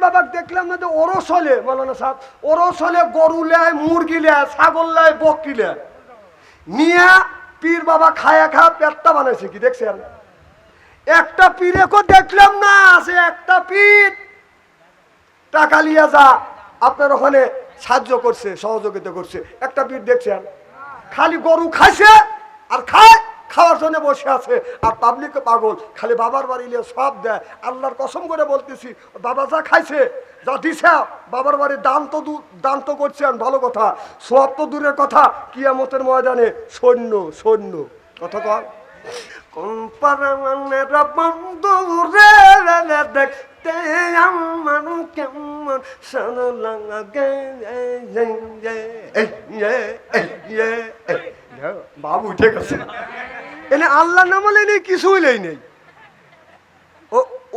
বাবা দেখলাম না যে ওরস হলে মৌলানা সাহেব, ওরস হলে গরু লেয়, মুরগি লেয়, ছাগল লেয়, বকরি লেয়, নিয়ে পীর বাবা খায়া পেটটা বানাইছে কি দেখছেন? একটা পীরেকে দেখলাম না, সে একটা পীর টাকা লিয়া যা আপনার ওখানে সাহায্য করছে, সহযোগিতা করছে। একটা পীর দেখছেন খালি গরু খাইছে আর খাওয়ার জন্য বসে আছে, আর পাবলিক পাগল, খালি বাবার বাড়ি নিয়ে সব দেয়। আল্লাহর কসম করে বলতেছি, বাবা যা খাইছে, যা দিছে, বাবার বাড়ি দান তো করছেন, ভালো কথা, সব তো দূরের কথা, কিয়ামতের ময়দানে সৈন্য সৈন্য কথা কর। কোন পারামানের বন্ধু রে দেখতে আমার কেমন সানো লাগে, বাবু উঠে গেছে। এনে আল্লাহ নাম নেই, কিছুই নেই।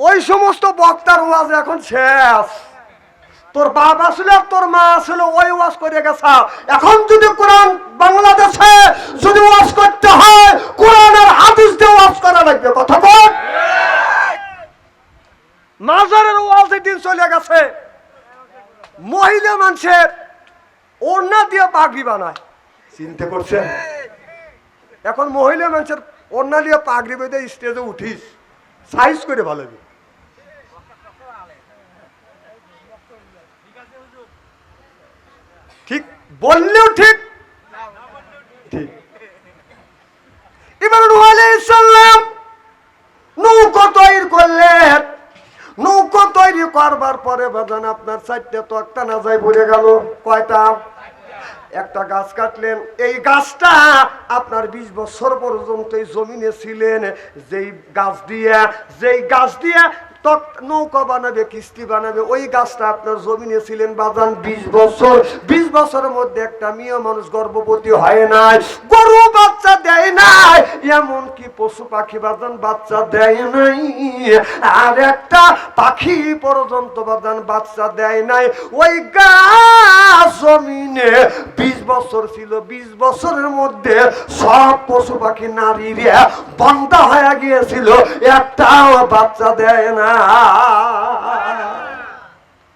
ওই সমস্ত বক্তার ওয়াজ এখন শেষ। তোর বাপ আসলে তোর মা আসলে ওই ওয়াজ করে গেছে। এখন যদি কোরআন বাংলাদেশে যদি ওয়াজ করতে হয়, কোরআন আর হাদিস দিয়ে ওয়াজ করা লাগবে, কথা বল। মাজারের ওয়াজ দিন চলে গেছে, মহিলা মানুষের ওড়না দিয়ে পাগড়ি বানায়, চিন্তা করছেন? এখন মহিলা মানুষের ওড়না দিয়ে পাগড়ি বেঁধে স্টেজে উঠিস, সাইজ করে ভালো, ঠিক বললেও ঠিক ঠিক। এবার নূহ আলাইহিস সালাম নৌকা তৈরি করলেন। নৌকা তৈরি করবার পরে বাজান আপনার 4টা তক্তা না যায় ভরে গেল। কয়টা? একটা গাছ কাটলেন, এই গাছটা আপনার 20 বছর পর্যন্ত এই জমিনে ছিলেন। যেই গাছ দিয়ে নৌকা বানাবে, কিস্তি বানাবে, ওই গাছটা আপনার জমিনে ছিলেন বাজান 20 বছর। 20 বছরের মধ্যে একটা মেয়ে মানুষ গর্ভবতী হয় নাই, গরু বাচ্চা দেয় নাই, এমনকি পশু পাখি বাজান বাচ্চা দেয় নাই, আর একটা পাখি পর্যন্ত বাজান বাচ্চা দেয় নাই। ওই গাছ জমিনে 20 বছর ছিল, 20 বছরের মধ্যে সব পশু পাখি নারীরা বন্ধা হয়ে গিয়েছিল, একটাও বাচ্চা দেয় না।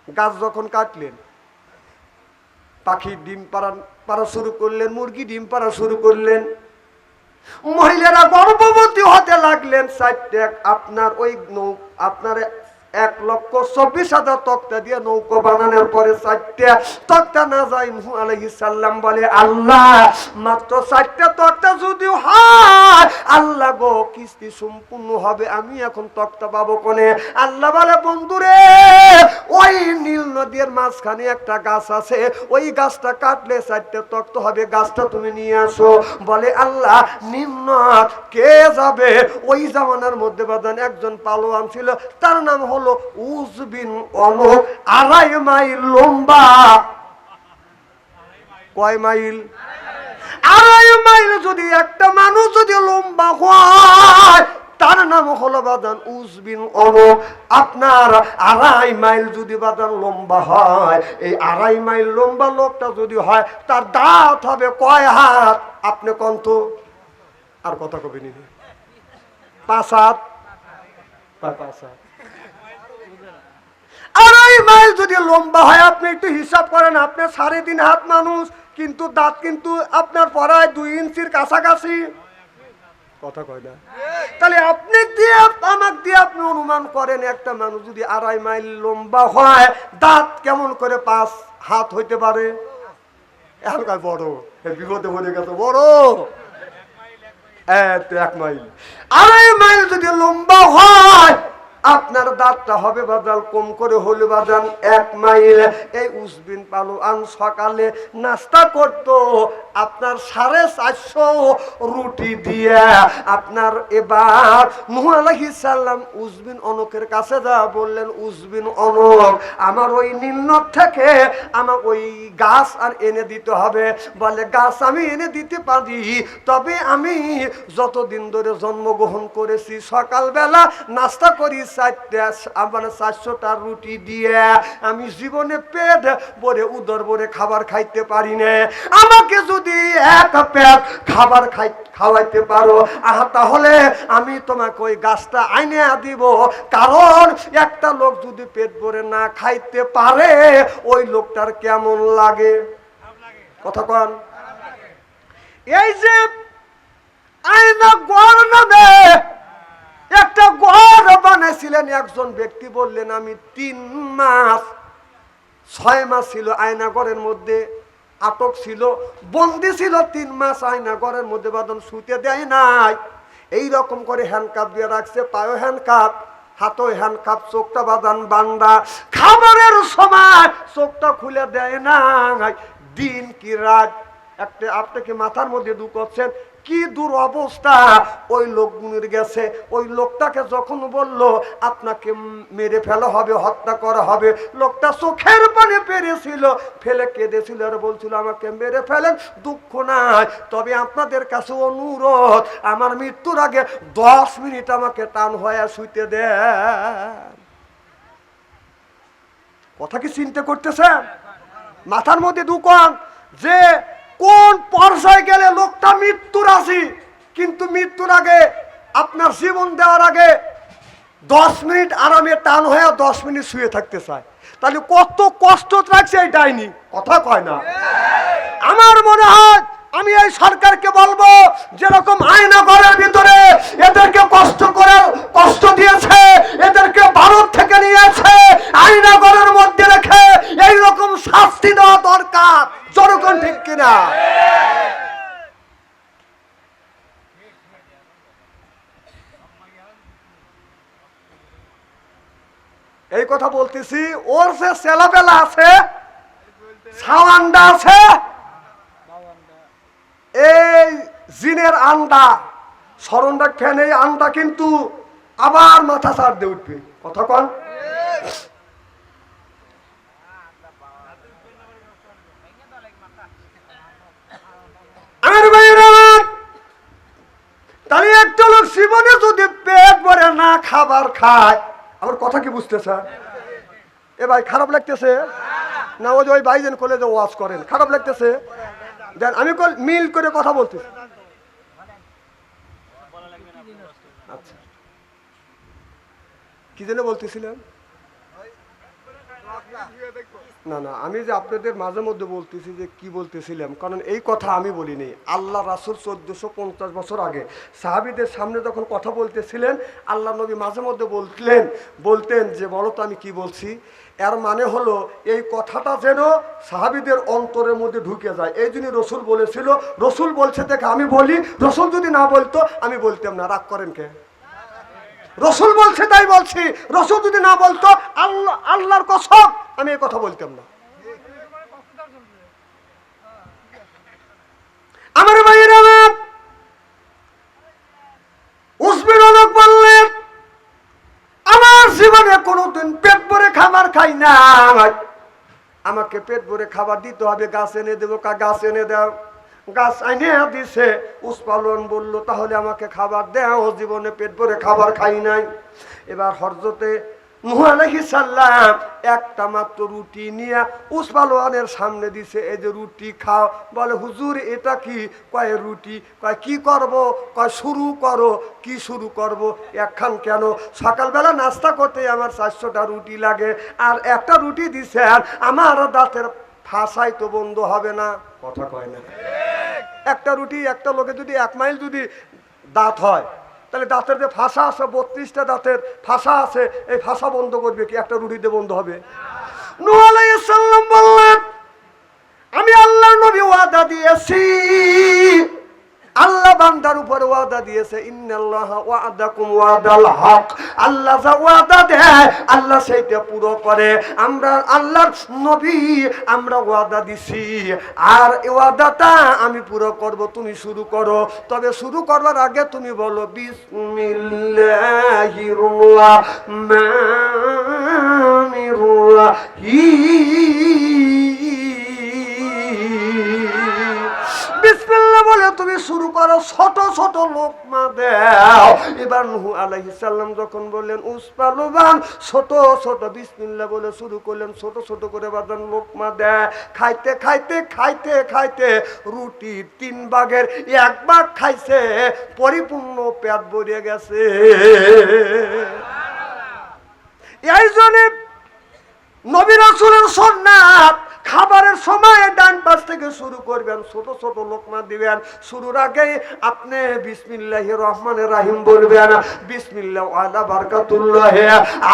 গাছ যখন কাটলেন, পাখি ডিম পাড়া শুরু করলেন, মুরগি ডিম পাড়া শুরু করলেন, মহিলারা গর্ভবতী হতে লাগলেন। 4টা আপনার ওই আপনার 1,24,000 তক্তা দিয়ে নৌকা বানানোর পরে 4টা তক্তা না যায়, নূহ আলাইহিস সালাম বলে, আল্লাহ মাত্র 4টা তক্তা যদি হয়, আল্লাহ গো কিস্তি সম্পূর্ণ হবে, আমি এখন তক্তা পাবো কোনে? আল্লাহ বলে, বন্ধুরে ওই নীল নদীর মাঝখানে একটা গাছ আছে, ওই গাছটা কাটলে 4টা তক্তা হবে, গাছটা তুমি নিয়ে আসো। বলে, আল্লাহ নিম্ন কে যাবে? ওই জামানার মধ্যে বাদান একজন পালোয়ান ছিল, তার নাম হলো উস বিন অনক, 2.5 মাইল লম্বা। কয় মাইল? 2.5 মাইল। যদি একটা মানুষ যদি লম্বা হয়, তার নাম হলো বাদান উস বিন অনক। আপনার 2.5 মাইল যদি বাদান লম্বা হয়, এই 2.5 মাইল লম্বা লোকটা যদি হয়, তার দাঁত হবে কয় হাত? আপনি কন্ত আর কথা কবি নি? 5 হাত। 5 হাত। 2.5 মাইল যদি লম্বা হয়, আপনি একটু হিসাব করেন, আপনি 3.5 হাত মানুষ, কিন্তু দাঁত কিন্তু আপনার পড়ায় 2 ইঞ্চির কাছাকাছি, কথা কয় না? তাহলে আপনি দিয়ে আমাকে দিয়ে আপনি অনুমান করেন, একটা মানুষ যদি 2.5 মাইল লম্বা হয়, দাঁত কেমন করে 5 হাত হইতে পারে? এলাকায় বড় বিপদে পড়ে গেছে, বড় 1 মাইল। 2.5 মাইল যদি লম্বা হয়, আপনার দাঁতটা হবে বাজাল কম করে হলে বাজান 1 মাইল। এই উসবিন পালোয়ান সকালে নাস্তা করত আপনার 450 রুটি দিয়ে। আপনার এবার নূহ আলাইহিস সালাম উসবিন অনকের কাছে যা বললেন, উসবিন অনক, আমার ওই নীল থেকে আমার ওই গাছ আর এনে দিতে হবে। বলে, গাছ আমি এনে দিতে পারি, তবে আমি যতদিন ধরে জন্মগ্রহণ করেছি সকালবেলা নাস্তা করি মানে 400টা রুটি দিয়ে আমি জীবনে পেট ভরে উদর ভরে খাবার খাইতে পারি না। আমাকে যদি এক পেট খাবার খাওয়াইতে পারো তাহলে আমি তোমাকে ওই গাছটা আইনে দিব। কারণ একটা লোক যদি পেট ভরে না খাইতে পারে ওই লোকটার কেমন লাগে? কথা কন। এই যে আয়না গড় নামে একটা গড় বানাইছিলেন একজন ব্যক্তি, বললেন আমি 3 মাস 6 মাস ছিল আয়না ঘরের মধ্যে আটক ছিল, বন্দি ছিল 3 মাস আয়না ঘরের মধ্যে, বাদন শুতে দেয় নাই। এই রকম করে হ্যান্ডকাপ দিয়ে রাখছে, পায়ে হ্যান্ডকাপ, হাতে হ্যান্ডকাপ, চোখটা বাঁধান বান্দা। খাবারের সময় চোখটা খুলে দেয় না। দিন কি রাত একটা আপনাকে মাথার মধ্যে ঢুকাচ্ছেন, কি দূর অবস্থা ওই লোকগুলির গেছে। ওই লোকটাকে যখন বলল আপনাকে মেরে ফেলা হবে, হত্যা করা হবে, লোকটা চোখের পানি পেরেছিল, ফেলে কেঁদেছিল আর বলছিল আমাকে মেরে ফেলেন, দুঃখ নাই, তবে আপনাদের কাছে অনুরোধ আমার মৃত্যুর আগে 10 মিনিট আমাকে টান হয়ে শুইতে দেন। কথা কি চিন্তা করতেছেন? মাথার মধ্যে ঢুকান যে কোন পর্যায়ে গেলে লোকটা মৃত্যুর আসি, কিন্তু মৃত্যুর আগে আপনার জীবন দেওয়ার আগে 10 মিনিট আরামে টান হয়ে 10 মিনিট শুয়ে থাকতে চায়, তাহলে কত কষ্ট রাখছে এই ডাইনি। কথা কয় না? আমার মনে হয় আমি এই সরকারকে বলবো, যেরকম আয়না ঘরের ভিতরে এদেরকে কষ্ট দিয়েছে, এদেরকে ভারত থেকে নিয়েছে, আয়না ঘরের মধ্যে রেখে এইরকম শাস্তি দেওয়া দরকার। জনগণ ঠিক কিনা? এই কথা বলতেছি, ওর যে ছেলেবেলা আছে, ছাওয়ান্ডা আছে, এই জিনের আন্ডা স্মরণ রাখেন, এই আন্ডা কিন্তু আবার মাথা ছাড় দিয়ে উঠবে। কথা কন। তাহলে একটা লোক জীবনে যদি পেট ভরে না খাবার খায়, আমার কথা কি বুঝতেছে? এ ভাই খারাপ লাগতেছে না? ওই ভাইজান কলেজে ওয়াজ করেন, খারাপ লাগতেছে? দেন আমি মিল করে কথা বলতেছি। আচ্ছা, কি যেন বলতেছিলাম? না না, আমি যে আপনাদের মাঝে মধ্যে বলতেছি যে কি বলতেছিলাম, কারণ এই কথা আমি বলিনি। আল্লাহ রাসূল 1450 বছর আগে সাহাবীদের সামনে যখন কথা বলতেছিলেন, আল্লাহ নবী মাঝে মধ্যে বলতেন যে বলো তো আমি কি বলছি। এর মানে হলো এই কথাটা যেন সাহাবীদের অন্তরের মধ্যে ঢুকে যায়, এই জন্য রসুল বলেছিল। রসুল বলছে দেখে আমি বলি, রসুল যদি না বলতো আমি বলতাম না। রাগ করেন কে? রসুল বলছে তাই বলছি, রসুল যদি না বলতো আল্লাহর কসম আমি এই কথা বলতাম না। আমার ভাইয়েরা, উসমান লোক বললেন আমার জীবনে কোনোদিন পেট ভরে খাবার খাই না, আমাকে পেট ভরে খাবার দিতে হবে, গাছ এনে দেবো। গাছ এনে দাও। গাছ এনে দিছে। উসমান বলল তাহলে আমাকে খাবার দাও, জীবনে পেট ভরে খাবার খাই নাই। এবার হযরতে নূহ আলাইহিস সালাম একটা মাত্র রুটি নিয়ে উসমানের সামনে দিছে, এই যে রুটি খাও। বলে হুজুর এটা কি? কয় রুটি। কয় কি করব? কয় শুরু করো। কি শুরু করব? একখান কেন? সকালবেলা নাস্তা করতে আমার 400টা রুটি লাগে, আর একটা রুটি দিছে, আর আমার দাঁতের ফাঁসাই তো বন্ধ হবে না। কথা কয় না? একটা রুটি, একটা লোকে যদি 1 মাইল যদি দাঁত হয়, তাহলে দাঁতের যে ফাঁসা আছে, 32টা দাঁতের ফাঁসা আছে, এই ফাঁসা বন্ধ করবে কি? একটা রুটিতে বন্ধ হবে? নূহ আলাইহিস সালাম বললেন আমি আল্লাহর নবী ওয়াদা দিয়েছি, আল্লাহ বান্দার উপর ওয়াদা দিয়েছে, ইন্নাল্লাহা ওয়াদাকুম ওয়াদাল হক। আল্লাহ যা ওয়াদা দেয় আল্লাহ সেইটা পুরো করে। আমরা আল্লাহর নবী, আমরা ওয়াদা দিছি, আর এই ওয়াদাটা আমি পুরো করব। তুমি শুরু করো, তবে শুরু করবার আগে তুমি বলো বিসমিল্লাহির রাহমানির রাহিম। বিসমিল্লাহ বলে তুমি শুরু করো, ছোট ছোট লোকমা দাও। এবার নূহ আলাইহিস সালাম যখন বললেন উসপালুবান, ছোট ছোট বিসমিল্লাহ বলে শুরু করলেন, ছোট ছোট করে বাদান লোকমা দেয়। খাইতে খাইতে খাইতে খাইতে রুটির 3 ভাগের 1 ভাগ খাইছে, পরিপূর্ণ পেট ভরে গেছে। এই জন্য নবী রাসূলের সুন্নাত, খাবারের সময় ডান পাশ থেকে শুরু করবেন, ছোট ছোট লোকমা দিবেন। শুরুর আগে আপনি বিসমিল্লাহির রহমানির রহিম বলবেন, বিসমিল্লাহ ওয়ালা বারাকাতুল্লাহ।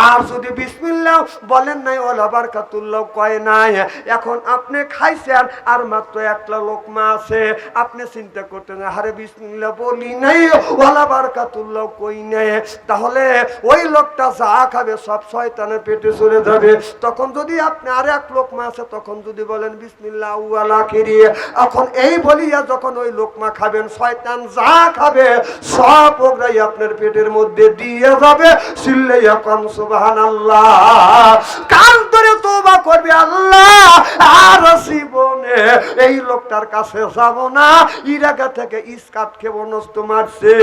আর যদি বিসমিল্লাহ বলেন নাই, ওয়ালা বারাকাতুল্লাহ কয় নাই, এখন আপনি খাইছেন আর মাত্র 1টা লোকমা আছে, আপনি চিন্তা করতেন আরে বিসমিল্লাহ বলি নাই, ওয়ালা বারাকাতুল্লাহ কই নাই, তাহলে ওই লোকটা যা খাবে সব শয়তানের পেটে চলে যাবে। তখন যদি আপনি আর 1 লোকমা আছে, তখন যদি বলেন বিসমিল্লাহ ওয়াল আখিরি, এখন এই বলিয়া যখন ওই লোকমা খাবেন, শয়তান যা খাবে সব ওগরাই আপনার পেটের মধ্যে দিয়ে যাবে। চিল্লাইয়া কোন সুবহানাল্লাহ। কান ধরে তওবা করবে, আল্লাহ আর জীবনে এই লোকটার কাছে যাব না, ইরাকা থেকে ইসকাত ক্ষেপণাস্ত্র মারছে।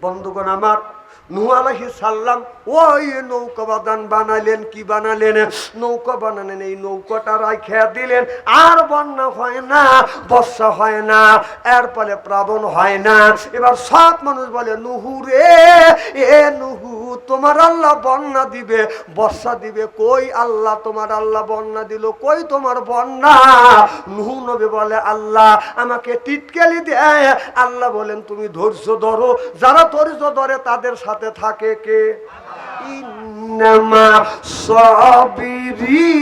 বন্ধুগণ আমার, নূহ আলাইহিস সালাম ওই নৌকা বানালেন। কি বানালেন? নৌকা বানালেন। এই নৌকাটা রাইখা দিলেন, আর বন্যা হয় না, বর্ষা হয় না, এর ফলে প্লাবন হয় না। এবার সব মানুষ বলে নূহ রে, এ নূহ তোমার আল্লাহ বন্যা দিবে, বর্ষা দিবে, কই আল্লাহ তোমার আল্লাহ বন্যা দিল, কই তোমার বন্যা? নূহ নবী বলে আল্লাহ আমাকে টিটকালি দেয়। আল্লাহ বলেন তুমি ধৈর্য ধরো, যারা ধৈর্য ধরে তাদের সাথে থাকে কে? ইন্নামা সাবিরিন,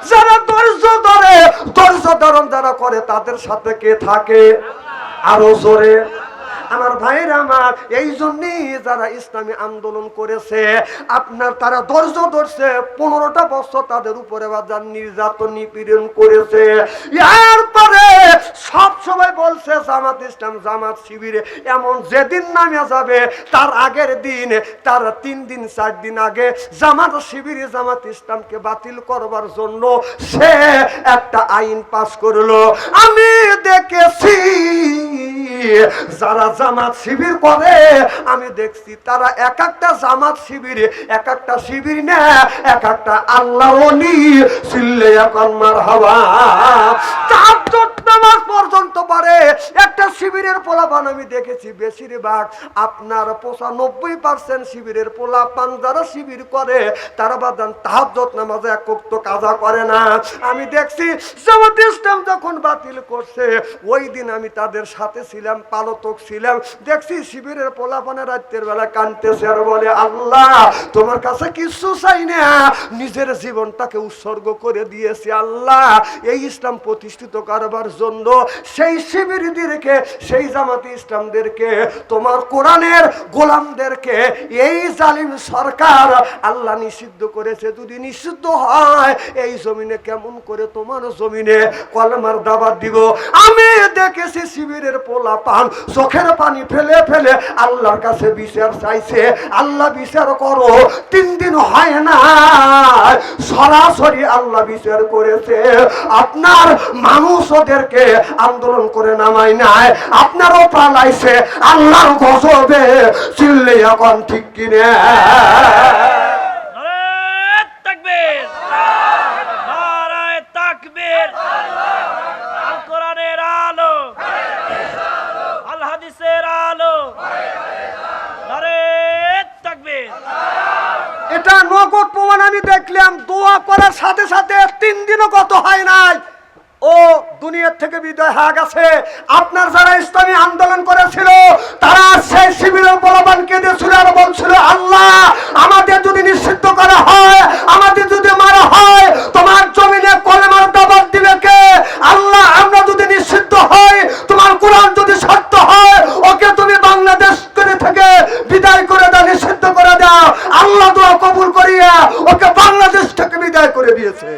যারা ধৈর্য ধরে, ধৈর্য ধারণ যারা করে তাদের সাথে কে থাকে? আরো জোরে আমার ভাইরা আমার। এই জন্যই যারা ইসলামী আন্দোলন করেছে আপনার, তারা ধৈর্য ধরছে, 15টা বছর তাদের উপরে বাজার নির্যাতন নিপীড়ন করেছে। এরপরে সব সময় বলছে জামাত ইসলাম, জামাত শিবিরে, এমন যেদিন নামে যাবে তার আগের দিন, তার 3 দিন 4 দিন আগে জামাত শিবিরে জামাত ইসলামকে বাতিল করবার জন্য সে একটা আইন পাস করলো। আমি দেখেছি যারা জামাত শিবির করে, আমি দেখছি তারা এক একটা জামাত শিবিরে, এক একটা শিবির না, এক একটা আল্লাহ ওলি। চিল্লে এখন মারহাবা। তাহাজ্জুদ নামাজ পর্যন্ত পারে একটা শিবিরের পোলাপান আমি দেখেছি। বেশিরভাগ আপনার 95% শিবিরের পোলাপান যারা শিবির করে তারা বাদান তাহাজ্জুদ নামাজে এক ওয়াক্ত কাজা করে না। আমি দেখছি জামাত ইসলাম যখন বাতিল করছে ওই দিন আমি তাদের সাথে ছিলাম, পালতক ছিলাম, দেখছি শিবিরের পোলাপানে রাতের বেলা কাঁদতেছে আর বলে আল্লাহ তোমার কাছে কিছু চাই না, নিজের জীবনটাকে উৎসর্গ করে দিয়েছি আল্লাহ এই ইসলাম প্রতিষ্ঠিত করবার জন্য। সেই শিবিরদেরকে, সেই জামাতি ইসলামদেরকে, তোমার কোরআনের গোলামদেরকে এই জালিম সরকার আল্লাহ নিষিদ্ধ করেছে। যদি নিষিদ্ধ হয় এই জমিনে কেমন করে তোমার জমিনে কলমার দাওয়াত দিব? আমি দেখেছি শিবিরের পোলাপান চোখের পানি ফেলে ফেলে আল্লাহর কাছে বিচার চাইছে, আল্লাহ বিচার করো। 3 দিন হয় না সরাসরি আল্লাহ বিচার করেছে। আপনার মানুষ ওদেরকে আন্দোলন করে নামাই নাই, আপনারও পালাইছে আল্লাহর গজবে। চিল্লে এখন ঠিক কিনে এটা নগদ প্রমাণ আমি দেখলাম। দোয়া করার সাথে সাথে 3 দিনও কত হয় নাই, ও দুনিয়ার থেকে বিদায় হয়ে গেছে। আপনার যারা ইসলামী আন্দোলন করেছিল তারা সেই শিবিরের বলবান কেঁদেছিল আর বলছিল আল্লাহ আমাদের যদি নিষিদ্ধ করা হয়, আমাদের যদি মারা হয়, তোমার জমিনে কলেমার দাওয়াত দিবে কে? আল্লাহ আমরা যদি নিষিদ্ধ হই, তোমার কোরআন যদি সত্য হয়, ওকে তুমি বাংলাদেশ থেকে বিদায় করে দাও, নিষিদ্ধ করে দাও। আল্লাহ দোয়া কবুল করিয়া ওকে বাংলাদেশ থেকে বিদায় করে দিয়েছে।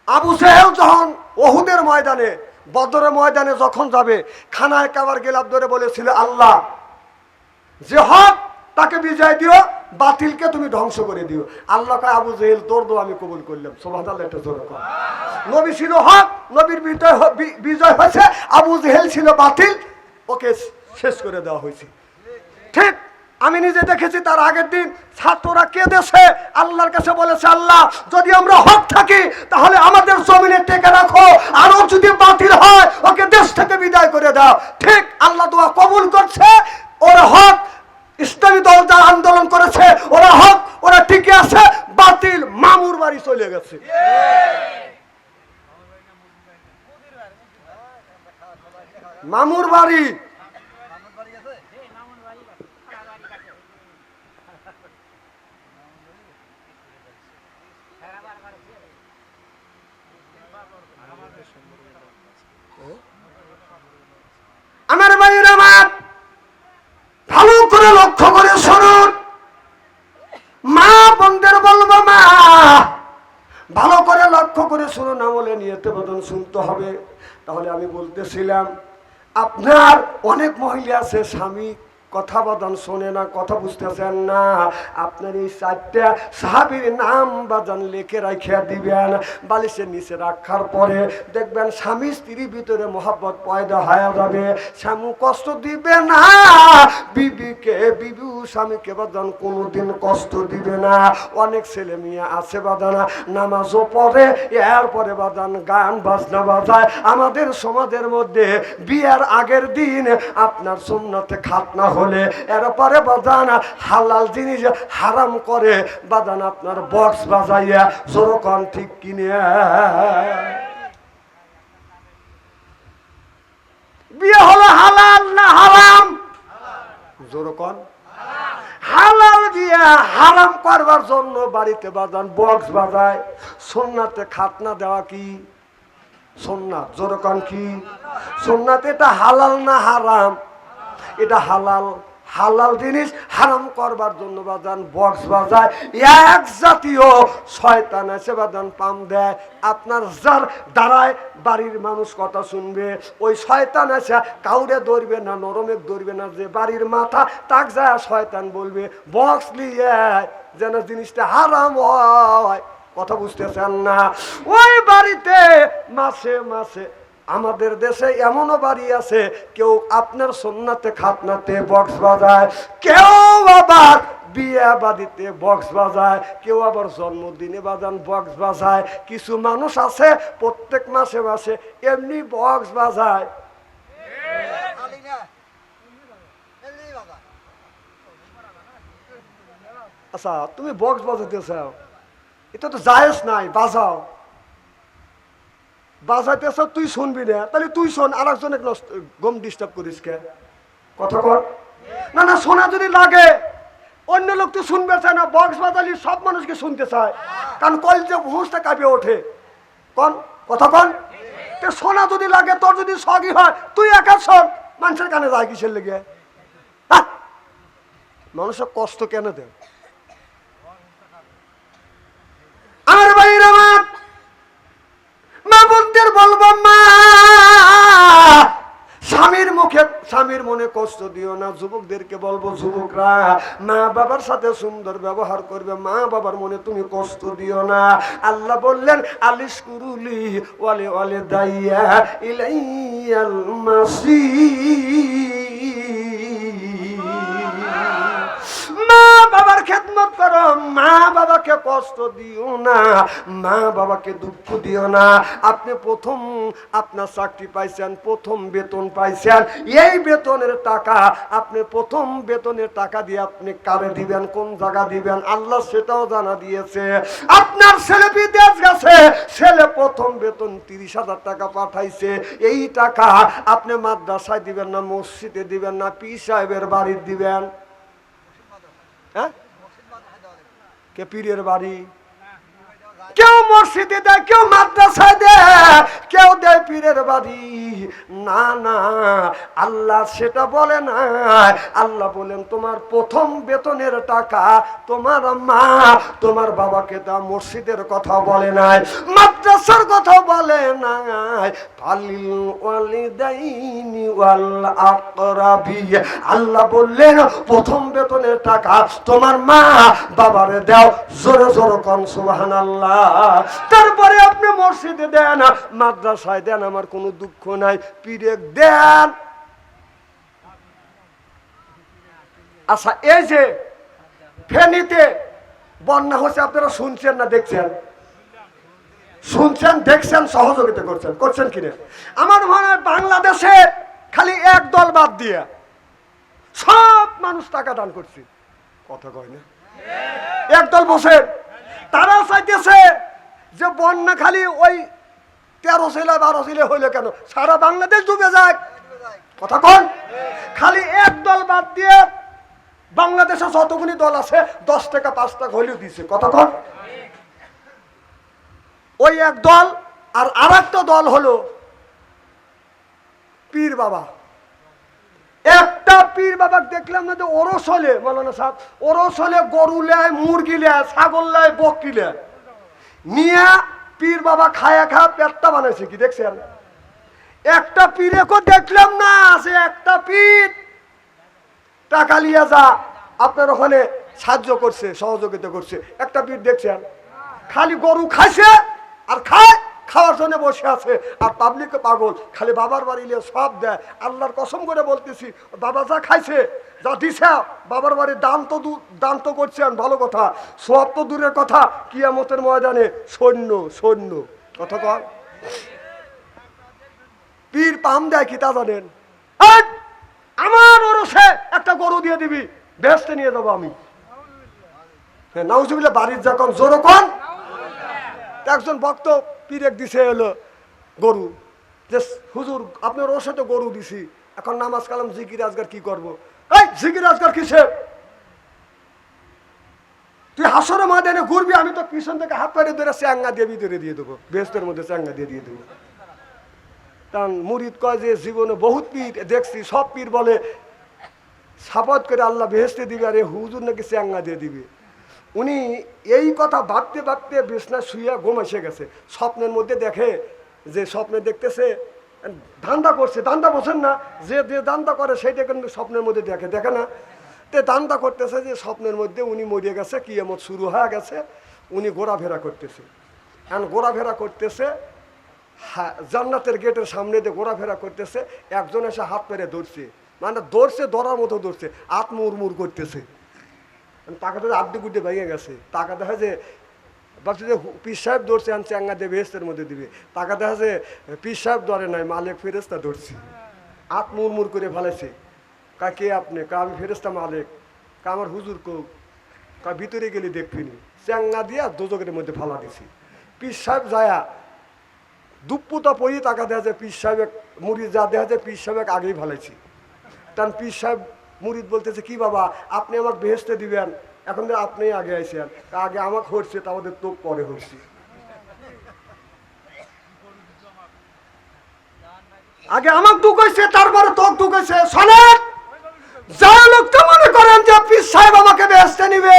আবু জেহেল যখন ওহুদের ময়দানে, বদরের ময়দানে যখন যাবে, খানায় কাবার গেলাপ ধরে বলেছিল আল্লাহ যে হক তাকে বিজয় দিও, বাতিলকে তুমি ধ্বংস করে দিও। আল্লাহ কয় আবু জেহেল তোর দোয়া আমি কবুল করলাম। সুবহানাল্লাহ, একটা জোরে কর। নবী ছিল হক, নবীর বিজয় হয়েছে, আবু জেহেল ছিল বাতিল, ওকে শেষ করে দেওয়া হয়েছে। ঠিক আমি নিজে দেখেছি, তার আগের দিন ছাত্ররা কেঁদেছে, আল্লাহর কাছে বলেছে আল্লাহ যদি আমরা হক থাকি তাহলে আমাদের জমিনে টেকে রাখো, আর ও যদি বাতিল হয় ওকে দেশ থেকে বিদায় করে দাও। ঠিক আল্লাহ দোয়া কবুল করছে, ওরা হক, ইসলামী দল যারা আন্দোলন করেছে ওরা হক, ওরা টিকে আছে, বাতিল মামুর বাড়ি চলে গেছে। মামুর বাড়ি আমার ভাইয়ের আমার ভালো করে লক্ষ্য করে শুনুন, মা বোনদের বলবো, মা ভালো করে লক্ষ্য করে শুনুন, আমলে নিয়তে বদন শুনতে হবে। তাহলে আমি বলতেছিলাম আপনার অনেক মহিলা আছে স্বামী কথা বদন শোনে না, কথা বুঝতেছেন না। আপনার এই 4টা সাহাবীর নাম বাজান লিখে রাখিয়া দিবেন, বালিশের নিচে রাখার পরে দেখবেন স্বামী স্ত্রীর ভিতরে মহব্বত পয়দা হয়ে যাবে, স্বামী কষ্ট দিবে না বিবিকে, বিবিও স্বামীকে বাজান কোনোদিন কষ্ট দিবে না। অনেক ছেলে মেয়ে আছে বাজান নামাজও পড়ে, এরপরে বাজান গান বাজনা বাজায়। আমাদের সমাজের মধ্যে বিয়ার আগের দিন আপনার সুন্নতে খাতনা হলে এরপরে বাজান হালাল জিনিস হারাম করে বাজান আপনার বক্স বাজাইয়া জোরকন ঠিক কিনে। বিয়ে হলো হালাল না হারাম? জোরকন হালাল বিয়ে হারাম করবার জন্য বাড়িতে বাজান বক্স বাজায়। সুন্নাতে খাতনা দেওয়া কি সুন্নাত? জোরকন কি সুন্নাত? এটা হালাল না হারাম? এটা হালাল। হালাল জিনিস হারাম করবার জন্য বাজান বক্স বাজায়। এক জাতীয় শয়তান এসে বাজান পাম দেয়, আপনার যার দ্বারায় বাড়ির মানুষ কথা শুনবে ওই শয়তান এসে কাউরে ধরবে না, নরমে ধরবে না, যে বাড়ির মাথা তাক যায় শয়তান বলবে বক্স নিয়ে যেন জিনিসটা হারাম হয়। কথা বুঝতেছেন না? ওই বাড়িতে মাসে মাসে আমাদের দেশে এমনও বাড়ি আছে কেউ আপনার সুন্নাতে খাতনাতে বক্স বাজায়, কেউ আবার বিয়ে বাড়িতে বক্স বাজায়, কেউ আবার জন্মদিনে বাজান বক্স বাজায়। কিছু মানুষ আছে প্রত্যেক মাসে মাসে এমনি বক্স বাজায়। আচ্ছা তুমি বক্স বাজাতে চাও, এটা তো জায়েজ নাই, বাজাও। বাজাইতেছ তুই শুনবি না, তাহলে তুই শোন, আর একজনে গম ডিস্টার্ব করিস কে? কথা কর না। না শোনা যদি লাগে, অন্য লোক তো শুনবে চায় না, বক্স বাজালি সব মানুষকে শুনতে চায়, কারণ কল যে হুঁসটা কাঁপিয়ে ওঠে। কন কথা কন, শোনা যদি লাগে, তোর যদি সগই হয় তুই একা শোন, মানুষের কানে যায় কিসের লেগে? মানুষের কষ্ট কেন দেয়? আমার ভাইয়ের আমার মা বোনদের বলবো, মা স্বামীর মুখে স্বামীর মনে কষ্ট দিও না। যুবকদেরকে বলবো, যুবকরা মা বাবার সাথে সুন্দর ব্যবহার করবে, মা বাবার মনে তুমি কষ্ট দিও না। আল্লাহ বললেন আলিশ কুরুলি ওয়ালে ওয়ালে দাইয়া ইলাইয়াল মাসির। মা বাবার খেদমত করো, মা বাবাকে কষ্ট দিও না, মা বাবাকে দুঃখ দিও না। আপনি প্রথম আপনার চাকরি পাইছেন, প্রথম বেতন পাইছেন, এই বেতনের টাকা আপনি প্রথম বেতনের টাকা দিয়ে আপনি কারে দিবেন, কোন জায়গা দিবেন, আল্লাহ সেটাও জানা দিয়েছে। আপনার ছেলে বিদেশ গেছে, ছেলে প্রথম বেতন 30,000 টাকা পাঠাইছে, এই টাকা আপনি মাদ্রাসায় দিবেন না, মসজিদে দিবেন না, পীর সাহেবের বাড়ি দিবেন? হ্যাঁ, কে পীরের বাড়ি? কেউ মসজিদে দেয়, কেউ মাদ্রাসায় দেয়, কেউ দেয় পীরের বাড়ি। না না, আল্লাহ সেটা বলে না। আল্লাহ বলেন তোমার প্রথম বেতনের টাকা তোমার মা তোমার বাবাকে দাও। মসজিদের কথা বলে নাই, মাদ্রাসার কথা বলে নাই। ফালিল ওয়ালিদাইনি ওয়াল আকরাবি, আল্লাহ বললেন প্রথম বেতনের টাকা তোমার মা বাবারে দাও। জোরে জোরে কোন সুবহানাল্লাহ। তারপরে আপনি মসজিদে দেন, মাদ্রাসায় দেন, আমার কোনো দুঃখ নাই, পীরে দেন। আচ্ছা, এই যে ফেনীতে বন্যা হচ্ছে, আপনারা শুনছেন না দেখছেন? শুনছেন, দেখছেন, সহযোগিতা করছেন, করছেন কিনা? আমার মনে হয় বাংলাদেশে খালি এক দল বাদ দিয়ে সব মানুষ টাকা দান করছে। কথা কয় না? একদল বসে তারা চাইতেছে যে বন্যা খালি ওই 13 জেলা 12 জেলা হইলে কেন, সারা বাংলাদেশ ডুবে যায়। কথা কন? খালি এক দল বাদ দিয়ে বাংলাদেশে যতগুলি দল আছে 10 টাকা 5 টাকা হইলেও দিছে। কথা কন? ওই এক দল। আর আরেকটা দল হলো পীর বাবা। একটা পীর বাবা দেখলাম না যে ওরস হলে, মৌলানা সাহেব, ওরস হলে গরু লেয়, মুরগি লেয়, ছাগল লেয়, বকরি লেয়, নিয়ে পীর বাবা খায়া খা পেটটা বানাইছে। কি দেখছেন? একটা পীরেকে দেখলাম না যে একটা পীর টাকা লিয়া যা আপনার ওখানে সাহায্য করছে, সহযোগিতা করছে। একটা পীর দেখছেন খালি গরু খাইছে আর খায়, খাওয়ার জন্য বসে আছে। আর পাবলিক পাগল, খালি বাবার বাড়ি নিয়ে সব দেয়। আল্লাহর কসম করে বলতেছি, বাবা যা খাইছে, যা দিছে, বাবার বাড়ির দান তো করছেন, ভালো কথা। সব তো দূরের কথা, কিয়ামতের ময়দানে সৈন্য সৈন্য। কথা কর। পীর পাম দেয় কি তা জানেন? আমার ওরসে একটা গরু দিয়ে দিবি, বেহেশতে নিয়ে যাবো আমি। নাউজুবিল্লাহ, বাড়ির যখন জোর কন। একজন ভক্ত পীরেক দিছে হলো গরু, যে হুজুর আপনার ওর সাথে গরু দিছি, এখন নামাজ কালাম জিকির আজগার কি করবো? এই জিকির আজগার কিসে? তুই হাসরে ময়দানে ঘুরবি, আমি তো পিছন থেকে হাত পাড়ে ধরে চ্যাঙ্গা দিয়ে ভিতরে দিয়ে দেবো, বেহেশতের মধ্যে চ্যাঙ্গা দিয়ে দেবো। কারণ মুরিদ কয় যে জীবনে বহুত পীর দেখছি, সব পীর বলে সাপত করে আল্লাহ বেহেশতে দিবে, আর হুজুর নাকি চ্যাঙ্গা দিয়ে দিবে। উনি এই কথা ভাবতে ভাবতে বিছনা শুয়ে ঘুম এসে গেছে। স্বপ্নের মধ্যে দেখে যে স্বপ্নে দেখতেছে ধান্দা করছে। ধান্দা বোঝেন না, যে যে ধান্দা করে সেইটা কিন্তু স্বপ্নের মধ্যে দেখে, দেখে না? তে ধান্দা করতেছে যে স্বপ্নের মধ্যে উনি মরে গেছে, কিয়ামত শুরু হয়ে গেছে, উনি ঘোরাফেরা করতেছে। এখন ঘোরাফেরা করতেছে, জান্নাতের গেটের সামনে দিয়ে ঘোরাফেরা করতেছে। একজন এসে হাত পেরে ধরছে, মানে ধরছে, ধরার মতো ধরছে, হাত মুড়মুড় করতেছে। টাকাটা আড্ডি গুড্ডি ভেঙে গেছে। টাকা দেখা যে ভাবছে যে পীর সাহেব ধরছে, আমি চ্যাঙ্গা দিয়ে বেহেশতের মধ্যে দিবে। টাকা দেখা যে পীর সাহেব ধরে নাই, মালিক ফেরেস্তা ধরছি। হাত মুড়মুড় করে ফেলেছে। কে আপনি? আমি ফেরেস্তা মালিক। আমার হুজুর ভিতরে গেলে দেখবিনি, চ্যাঙ্গা দিয়া দোজকের মধ্যে ফালা দিছি। পীর সাহেব যায়া দুপুটা পরি টাকা দেখা যায় পীর সাহেব মুড়ি যা দেখা যায় পীর সাহেব আগেই ফেলাইছি। কারণ পীর সাহেব মুরিদ বলতেছে, কি বাবা আপনি আমাকে বেহেশতে দিবেন, এখন তো আপনি আগে আইসেন, আগে আমাকে হচ্ছে, তা আমাদের তোক পরে হচ্ছে। আগে আমাকে ঢুকাইছে, তারপরে তোক ঢুকাইছে। শোনেন, যারা লোকটা মনে করেন যে পীর সাহেব আমাকে বেহেশতে নিবে,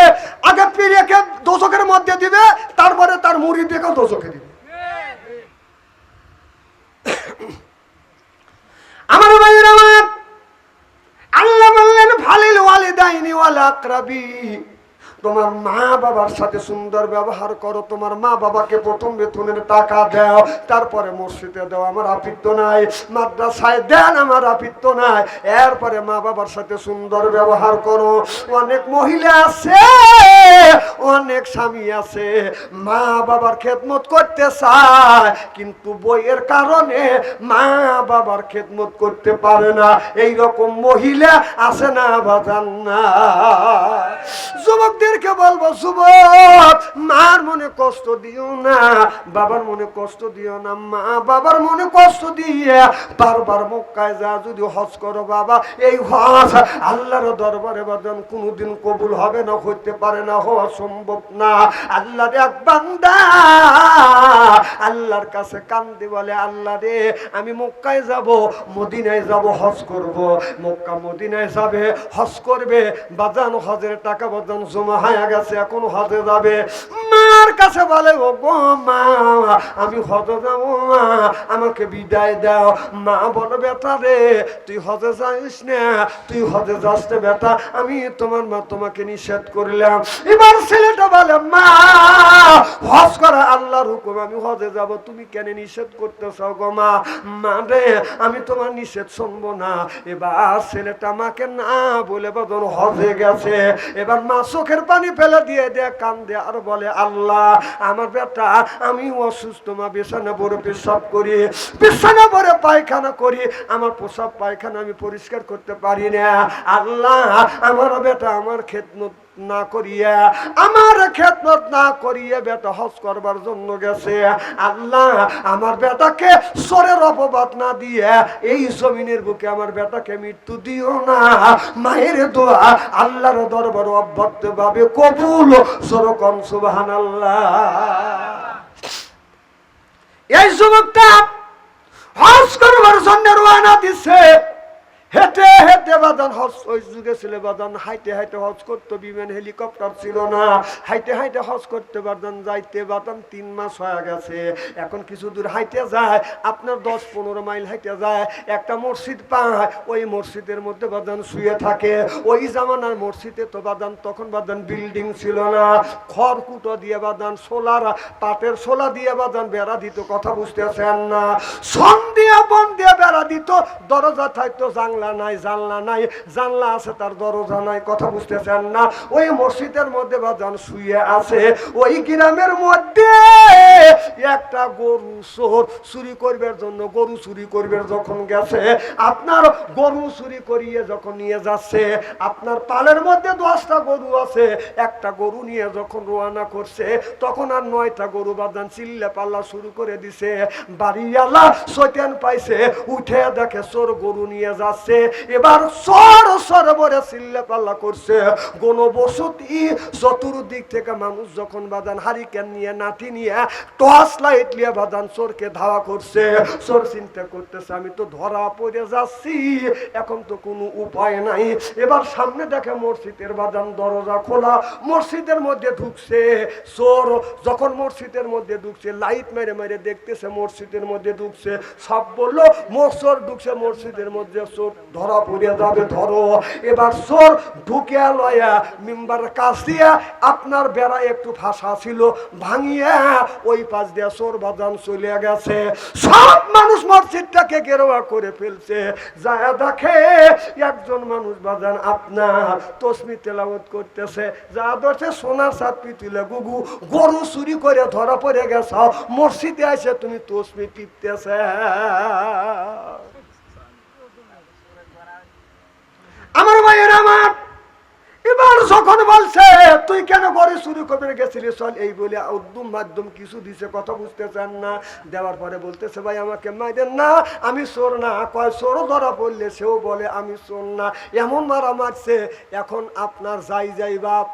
আগে পীরকে দোজখের মধ্যে দিবে, তারপরে তার মুরিদকে দোজখে দিবে। আমার ভাইয়ের আমার, আল্লাহ বললেন ফালিল ওয়ালিদাইনি ওয়াল আকরাবি, তোমার মা বাবার সাথে সুন্দর ব্যবহার করো। তোমার মা বাবাকে প্রথম বেতনের টাকা দাও, তারপরে মসজিদে দাও, আমার আপত্তি নাই। মাদ্রাসায় দেন, আমার আপত্তি নাই। এরপরে মা বাবার সাথে সুন্দর ব্যবহার করো। অনেক মহিলা আছে, অনেক স্বামী আছে, মা বাবার খেদমত করতে চায়, কিন্তু বইয়ের কারণে মা বাবার খেদমত করতে পারে না। এই রকম মহিলা আছে না বাজান? না যুবকদের তোমাদেরকে বলবো যুবক, মার মনে কষ্ট দিও না, বাবার মনে কষ্ট দিও না। মা বাবার মনে কষ্ট দিয়ে বারবার মক্কায় যা যদি হজ করো বাবা, এই হজ আল্লাহর দরবারে বাজান কোনোদিন কবুল হবে না, হইতে পারে না, হওয়া সম্ভব না। আল্লাহর এক বান্দা আল্লাহর কাছে কান্দে বলে, আল্লাহ রে আমি মক্কায় যাব, মদিনায় যাব, হজ করব। মক্কা মদিনায় যাবে, হজ করবে, বাজান হজের টাকা বাজান জমা হয়ে গেছে, এখন হজে যাবে। মার কাছে বলে, ও গো মা আমি হজে যাব, মা আমাকে বিদায় দাও। মা বলো, বেটা রে তুই হজে যাইস না, তুই হজে যাস না বেটা, আমি তোমার মা তোমাকে নিষেধ করলাম। এবার ছেলেটা বলে, মা হজ করা আল্লাহর হুকুম, আমি হজে যাব, তুমি কেন নিষেধ করতেছ গো মা? মা রে আমি তোমার নিষেধ শুনবো না। এবার ছেলেটা মাকে না বলে বদন হজে গেছে। এবার মা চোখের পানি ফেলে দিয়ে কান্দে আর বলে, আল্লাহ আমার বেটা আমি অসুস্থ, মা বিছানা ভরে পেশাব করি, বিছানা ভরে পায়খানা করি, আমার প্রসাব পায়খানা আমি পরিষ্কার করতে পারি না। আল্লাহ আমার বেটা আমার খেদমত না করিয়া, আমার খেদমত না করিয়া বেটা হজ করবার জন্য গেছে। আল্লাহ আমার বেটাকে সরের অপবাদ না দিয়ে এই জমিনের বুকে আমার বেটাকে মৃত্যু দিও না। মায়ের দোয়া আল্লাহর দরবার অব্যর্থ ভাবে কবুল। সরকম সুবহানাল্লাহ। এই যুবকটা হজ করবার জন্য রওনা দিছে। হেঁটে হেঁটে বাদান হজ, ওই যুগে ছিল বাদান হাইটে হাইটে হজ করতো, বিমান হেলিকপ্টার ছিল না, হাইটে হাইটে হজ করতে বাদান যাইতে বাদান 3 মাস হয়ে গেছে। এখন কিছু দূর হাইটে যায়, আপনার 10-15 মাইল হাইটে যায়, একটা মসজিদ পায়, ওই মসজিদের মধ্যে বাদান শুয়ে থাকে। ওই জামানার মসজিদে তো বাদান তখন বাদান বিল্ডিং ছিল না, খড়কুটো দিয়ে বাদান সোলার পাটের সোলা দিয়ে বাদান বেড়া দিত, কথা বুঝতেছেন না? সন দিয়ে বন দিয়ে বেড়া দিত, দরজা থাকতো, নাই জানলা নাই, জানলা আছে তার দরজা নাই, কথা বুঝতেছেন না? ওই মসজিদের মধ্যে বাজান শুয়ে আছে। ওই গ্রামের মধ্যে একটা গরু চোর চুরি করবার জন্য, গরু চুরি করবার যখন গেছে, আপনার গরু চুরি করিয়ে যখন নিয়ে যাচ্ছে, আপনার পালের মধ্যে 10টা গরু আছে, একটা গরু নিয়ে যখন রওনা করছে, তখন আর 9টা গরু বাজান চিল্লা পাল্লা শুরু করে দিছে। বাড়িওয়ালা শয়তান পাইছে, উঠে দেখে চোর গরু নিয়ে যাচ্ছে। এবার সর সর বরে চিল্লা পাল্লা করছে। গণবসতি চতুর্দিক থেকে মানুষ যখন বাজান হারিকেন নিয়ে, নাটি নিয়ে, টর্চ লাইট নিয়ে বাজান চোরকে ধাওয়া করছে। চোর চিন্তা করতেছে, আমি তো ধরা পড়ে যাচ্ছি, এখন তো কোনো উপায় নাই। এবার সামনে দেখে মসজিদের বাজান দরজা খোলা, মসজিদের মধ্যে ঢুকছে চোর। যখন মসজিদের মধ্যে ঢুকছে, লাইট মেরে মেরে দেখতেছে মসজিদের মধ্যে ঢুকছে, সব বললো চোর ঢুকছে মসজিদের মধ্যে, চোর ধরা পড়ে যাবে, ধরো। এবার চোর ঢুকে লয়া মিম্বার কাছ দিয়া, আপনার বেড়া একটু ফাঁসা ছিল, ভাঙিয়া ওই পাশ দিয়া চোর বাজান চলে গেছে। সব মানুষ মসজিদটাকে গেরোয়া করে ফেলছে। যা দেখে একজন মানুষ বাজান আপনার তসমি তেলাওয়াত করতেছে, যা ধরছে সোনার সাত পিতুলে গুগু, গরু চুরি করে ধরা পড়ে গেছ, মসজিদে এসে তুমি তসমি টিপতেছে। আমার ভাইয়ের আমার, এবার যখন বলছে তুই কেন ঘরে চুরি করে গেছিলি, চল, এই বলে উদ্যম মাধ্যম কিছু দিছে, কথা বুঝতেছেন না? দেওয়ার পরে বলতেছে, ভাই আমাকে মাইদেন না, আমি চোর না। কয় চোর ধরা পড়লে সেও বলে আমি চোর না, এমন মারা মারছে। এখন আপনার যাই বাপ,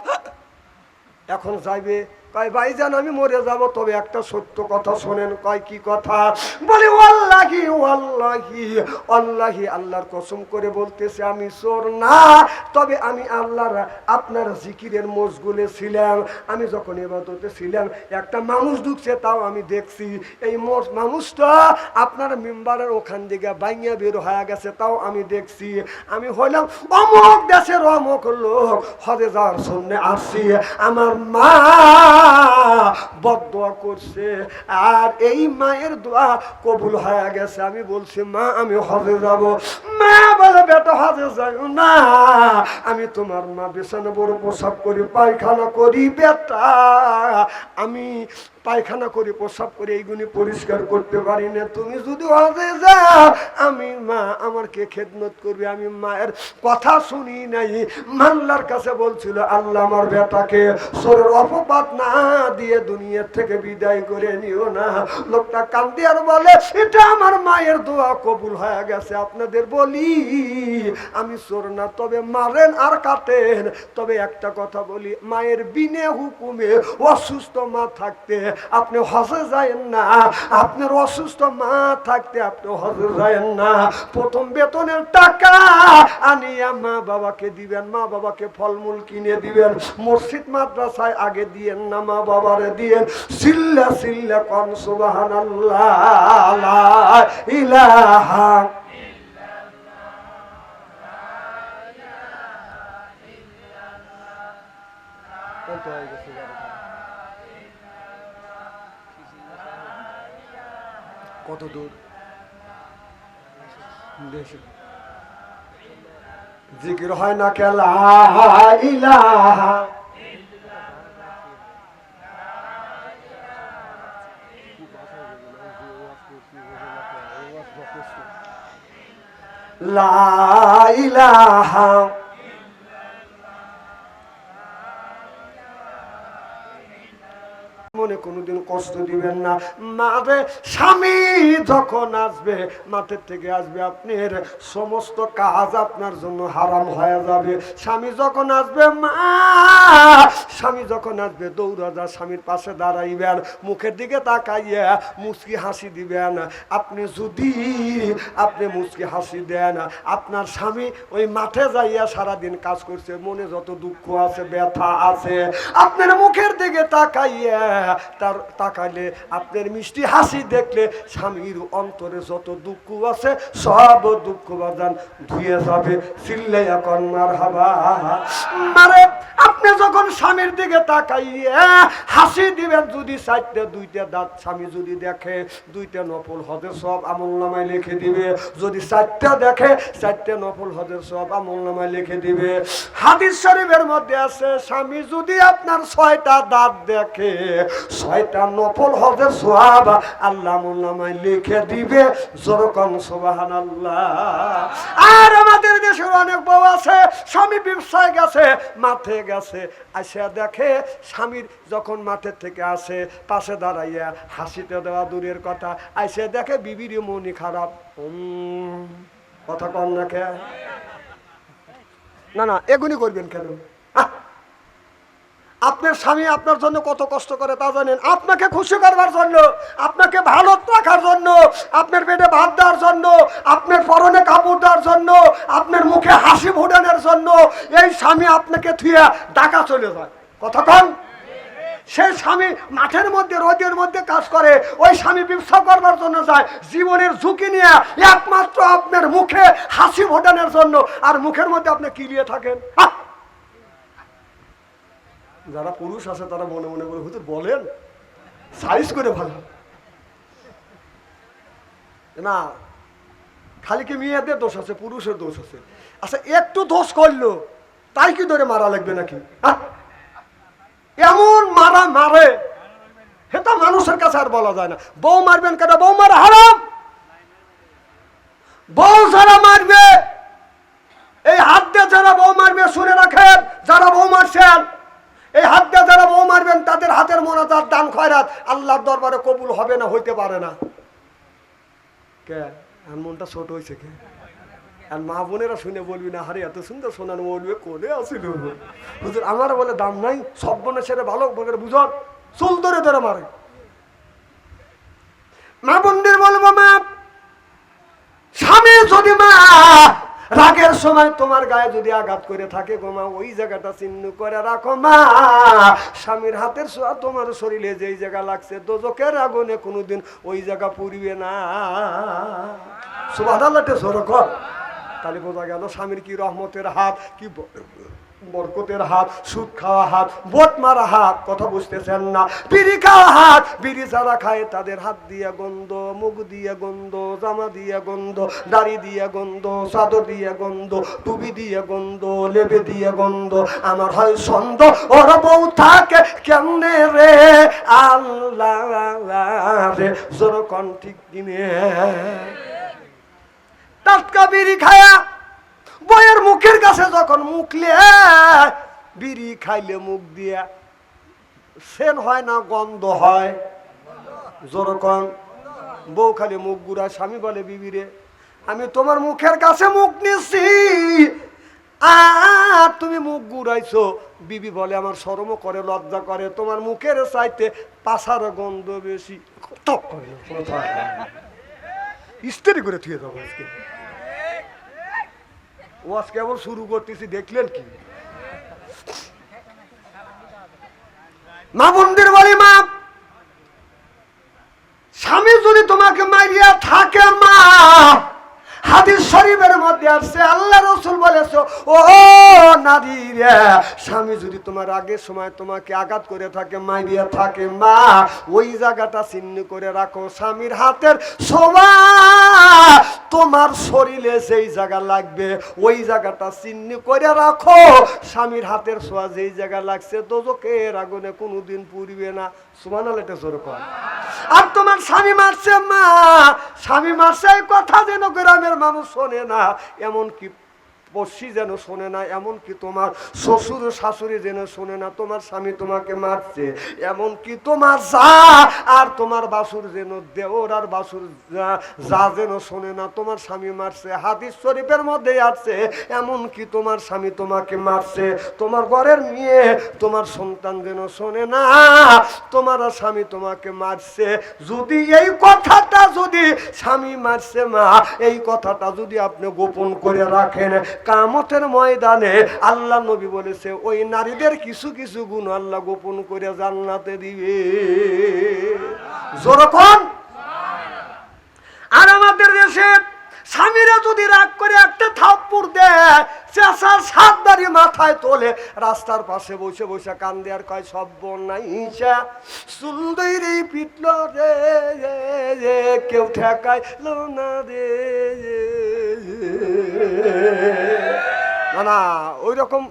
এখন যাইবে, কয় ভাইজান আমি মরে যাব, তবে একটা সত্য কথা শোনেন। কয় কি কথা? বলে ওয়াল্লাহি ওয়াল্লাহি ওয়াল্লাহি, আল্লাহর কসম করে বলতেছে আমি চোর না, তবে আমি আল্লাহর আপনার জিকিরের মশগুলে ছিলাম। আমি যখন ইবাদতে ছিলাম, একটা মানুষ ঢুকছে, তাও আমি দেখছি। এই মানুষটা আপনার মেম্বারের ওখান থেকে বাইঙ্গা বের হয়ে গেছে, তাও আমি দেখছি। আমি হইলাম অমুক দেশের অমুক লোক, হজে যাওয়ার জন্য আসছি। আমার মা বদদোয়া করছে, আর এই মায়ের দোয়া কবুল হয়ে গেছে। আমি বলছি, মা আমি হজে যাব। মা মা বলে বেটা হজে যাইও না, আমি তোমার মা বিছানা বড় প্রসাব করি পায়খানা করি বেটা, আমি পায়খানা করে প্রসাব করে এইগুলি পরিষ্কার করতে পারি না, তুমি যদি হজে যাও আমি মা আমার কে খেদমত করবে? আমি মায়ের কথা শুনি নাই। মাল্লার কাছে বলছিল আল্লাহ আমার বেটাকে সোরের অপবাদ না দিয়ে দুনিয়ার থেকে বিদায় করে নিও না। লোকটা কান্দি আর বলে এটা আমার মায়ের দোয়া কবুল হয়ে গেছে। আপনাদের বলি আমি চোর না, তবে মারেন আর কাটেন, তবে একটা কথা বলি, মায়ের বিনে হুকুমে অসুস্থ মা থাকতে আপনি হজে যায়েন না, আপনার অসুস্থ মা থাকতে আপনি হজে যায়েন না। প্রথম বেতনের টাকা আনিয়া মা বাবাকে দিবেন, মা বাবাকে ফলমূল কিনে দিবেন, মসজিদ মাদ্রাসায় আগে দিয়েন না, মা বাবারে দিয়েন। সিল্লা সিল্লা কন সুবহানাল্লাহ লা ইলাহা কত দূর জিকির হয় না কে লা ইলাহা লা ইলাহা মনে কোনোদিন কষ্ট দিবেন না। মারে স্বামী যখন আসবে মাঠের থেকে আসবে আপনার সমস্ত কাজ আপনার জন্য হারাম হয়ে যাবে। স্বামী যখন আসবে মা স্বামী যখন আসবে দৌড়া যা স্বামীর পাশে দাঁড়াইবেন, মুখের দিকে তাকাইয়া মুচকি হাসি দিবেন। আপনি যদি মুচকি হাসি দেন, আপনার স্বামী ওই মাঠে যাইয়া সারাদিন কাজ করছে, মনে যত দুঃখ আছে ব্যথা আছে আপনার মুখের দিকে তাকাইয়া তার তাকাইলে আপনার মিষ্টি হাসি দেখলে স্বামীর অন্তরে যত দুঃখ আছে সব দুঃখ বাজান ধুয়ে যাবে। চিল্লাইয়া কর মারহাবা। মানে আপনি যখন স্বামীর দিকে তাকাইয়া হাসি দিবেন, যদি চারটে দুইটা দাঁত স্বামী যদি দেখে দুইটা নফল হজের সব আমল নামায় লিখে দিবে, যদি চারটা দেখে চারটে নফল হজের সব আমল নামায় লিখে দিবে। হাদিস শরীফের মধ্যে আছে স্বামী যদি আপনার 6টা দাঁত দেখে 6টা নফল হজের সওয়াব আল্লাহ আমল নামায় লিখে দিবে। যেরকম সুবহানাল্লাহ। আর আমাদের দেশের অনেক বউ আছে স্বামী ব্যবসায় গেছে মাঠে গেছে, আসে দেখে স্বামীর যখন মাঠের থেকে আসে পাশে দাঁড়াইয়া হাসিতে দেওয়া দূরের কথা, আসে দেখে বিবির মনি খারাপ। কথা কম না কে না এগুনি করবেন কেন? আপনার স্বামী আপনার জন্য কত কষ্ট করে তা জানেন? আপনাকে খুশি করবার জন্য, আপনাকে ভালো রাখার জন্য, আপনার পেটে ভাত দেওয়ার জন্য, আপনার পরনে কাপড় দেওয়ার জন্য, আপনার মুখে হাসি ফোটানোর জন্য এই স্বামী আপনাকে থুয়ে ঢাকা চলে যায়। কথা কন। সেই স্বামী মাঠের মধ্যে রোদের মধ্যে কাজ করে, ওই স্বামী ব্যবসা করবার জন্য যায় জীবনের ঝুঁকি নিয়ে একমাত্র আপনার মুখে হাসি ফোটানোর জন্য। আর মুখের মধ্যে আপনি কি নিয়ে থাকেন? যারা পুরুষ আছে তারা মনে মনে করে হুজুর বলেন সাইজ করে ভালো না, খালি কি মেয়েদের দোষ আছে, পুরুষের দোষ আছে। আচ্ছা একটু দোষ করলো তাই কি ধরে মারা লাগবে নাকি? এমন মারা মারে সেটা মানুষের কাছে আর বলা যায় না। বউ মারবেন কেন? বউ মারা হারাম। বউ যারা মারবে, এই হাত দিয়ে যারা বউ মারবে শুনে রাখেন, যারা বউ মারছেন এই হাত দিয়ে যারা বউ মারবেন তাদের হাতের মোনাজাত দান খয়রাত আল্লাহর দরবারে কবুল হবে না, হইতে পারে না। কে আর মনটা ছোট হয়েছে কে? আর মা বোনেরা শুনে বলবি না হারে এত সুন্দর শোনানো বলবে কোনে আসিল হুজুর আমার বলে দাম নাই, সব বোনের ছেড়ে ভালো বলে বুঝন চুল ধরে ধরে মারে। মা বোনদের বলবো মা, স্বামী যদি মা রাগের সময় তোমার গায়ে যদি আঘাত করে থাকে গো মা, ওই জায়গাটা চিহ্ন করে রাখো মা। স্বামীর হাতের ছোঁয়া তোমার শরীরে যেই জায়গা লাগছে দোজখের আগুনে কোনোদিন ওই জায়গা পুড়িবে না। সুবহানাল্লাহ। জোরে কর। তাহলে বোঝা গেল স্বামীর কি রহমতের হাত, কি বরকতের হাত, সুদ খাওয়া হাত, বোট মারা হাত, কথা বুঝতেছেন না? বিড়ি খাওয়া হাত, বিড়ি যারা খায় তাদের হাত দিয়ে গন্ধ, মুখ দিয়ে গন্ধ, জামা দিয়ে গন্ধ, দাড়ি দিয়ে গন্ধ, চাদর দিয়ে গন্ধ, টুপি দিয়ে গন্ধ, লেবে দিয়ে গন্ধ। আমার হয় সন্দেহ ওর বউ থাকে কেমনে রে আল্লাহ রে, যেরকম ঠিক কিনে টাটকা বিড়ি খায়া বইয়ের মুখের কাছে যখন মুখলে বিড়ি খাইলে মুখ দিয়া সেন হয় না গন্ধ হয়? যেরকম বউ খালি মুখ গুড়ায়, স্বামী বলে বিবিরে আমি তোমার মুখের কাছে মুখ নিছি আর তুমি মুখ গুড়াইছো। বিবি বলে আমার শরমও করে, লজ্জা করে, তোমার মুখের চাইতে পাছার গন্ধ বেশি। ইস্তেরি করে থুয়ে যাবো আজকে, ওয়াজ কেবল শুরু করতেছি, দেখলেন কি? মা বোনদের বলি, মা স্বামী যদি তোমাকে মারিয়া থাকে, মা হাদিস শরীফের মধ্যে আসছে, আল্লাহ রাসূল বলেছে ও নারী রে, স্বামী যদি তোমার আগের সময় তোমাকে আঘাত করে থাকে, মাইরিয়া থাকে, মা ওই জায়গাটা চিহ্ন করে রাখো। স্বামীর হাতের ছোঁয়া তোমার শরীরে যেই জায়গা লাগবে ওই জায়গাটা চিহ্ন করে রাখো। স্বামীর হাতের ছোঁয়া যেই জায়গা লাগছে দোজখের আগুনে কোনোদিন পুড়বে না। সুবহানাল্লাহ, এটা জোরে কর। আর তোমার স্বামী মারছে, মা স্বামী মারছে এই কথা যেন গ্রামের মানুষ শোনে না, এমনকি পড়শি যেন শোনে না, এমনকি তোমার শ্বশুর শাশুড়ি যেন শোনে না তোমার স্বামী তোমাকে মারছে, এমনকি তোমার যা আর তোমার বাসুর যেন, দেওর আর বাসুর যা যেন শোনে না তোমার স্বামী মারছে। হাদিস শরীফের মধ্যে আছে এমনকি তোমার স্বামী তোমাকে মারছে, তোমার ঘরের মেয়ে তোমার সন্তান যেন শোনে না তোমার স্বামী তোমাকে মারছে। যদি এই কথাটা, যদি স্বামী মারছে মা এই কথাটা যদি আপনি গোপন করে রাখেন, কিয়ামতের ময়দানে আল্লাহ নবী বলেছে ওই নারীদের কিছু কিছু গুণ আল্লাহ গোপন করে জান্নাতে দিবে। যেরকম আর আমাদের দেশে স্বামীরা যদি রাগ করে একটা থাপ্পড় দেয়, চেঁচার সাতদারি মাথায় তোলে, রাস্তার পাশে বসে বসে কান্দে আর কয় সর্বনাশা সুন্দরী পিটল রে, কেউ ঠেকাইল না রে। না ওই রকম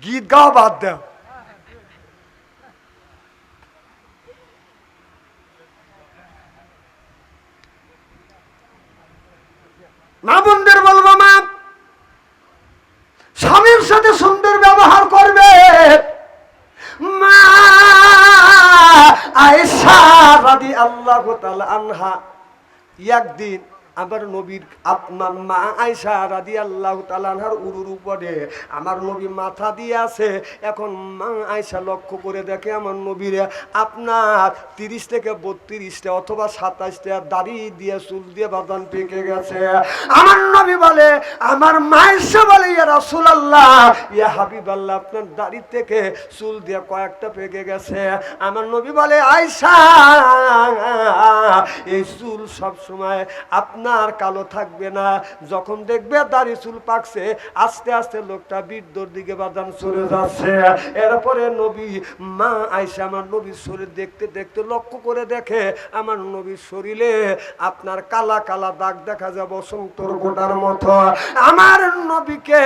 গীত গাও বাদ দেও। মা বোনদের বলবো, মা স্বামীর সাথে সুন্দর ব্যবহার করবে। মা আয়েশা রাদিয়াল্লাহু তাআলা আনহা একদিন আমার নবীর আপনার মা আয়েশা রাদিয়াল্লাহু তাআলা আনহার উরুর উপরে আমার নবী মাথা দিয়ে আছে। এখন মা আয়েশা লক্ষ্য করে দেখে আমার নবীরে আপনার 30 থেকে 32টা অথবা 27টা দাড়ি দিয়ে চুল দিয়ে বাদান পেকে গেছে। আমার নবী বলে, আমার মা আয়েশা বলে, ইয়া রাসূলুল্লাহ, ইয়া হাবিবাল্লাহ, আপনার দাড়ি থেকে চুল দিয়ে কয়েকটা পেকে গেছে। আমার নবী বলে, আয়েশা এই চুল সব সময় আপনার কালো থাকবে না, যখন দেখবে দাড়ি চুল পাকছে আস্তে আস্তে লোকটা বৃদ্ধর দিকে বাদান চলে যাচ্ছে। এরপরে নবী মা আয়েশা আমার নবীর শরীর দেখতে দেখতে লক্ষ্য করে দেখে আমার নবীর শরীরে আপনার কালা কালা দাগ দেখা যায় বসন্তর গোটার মতো। আমার নবীকে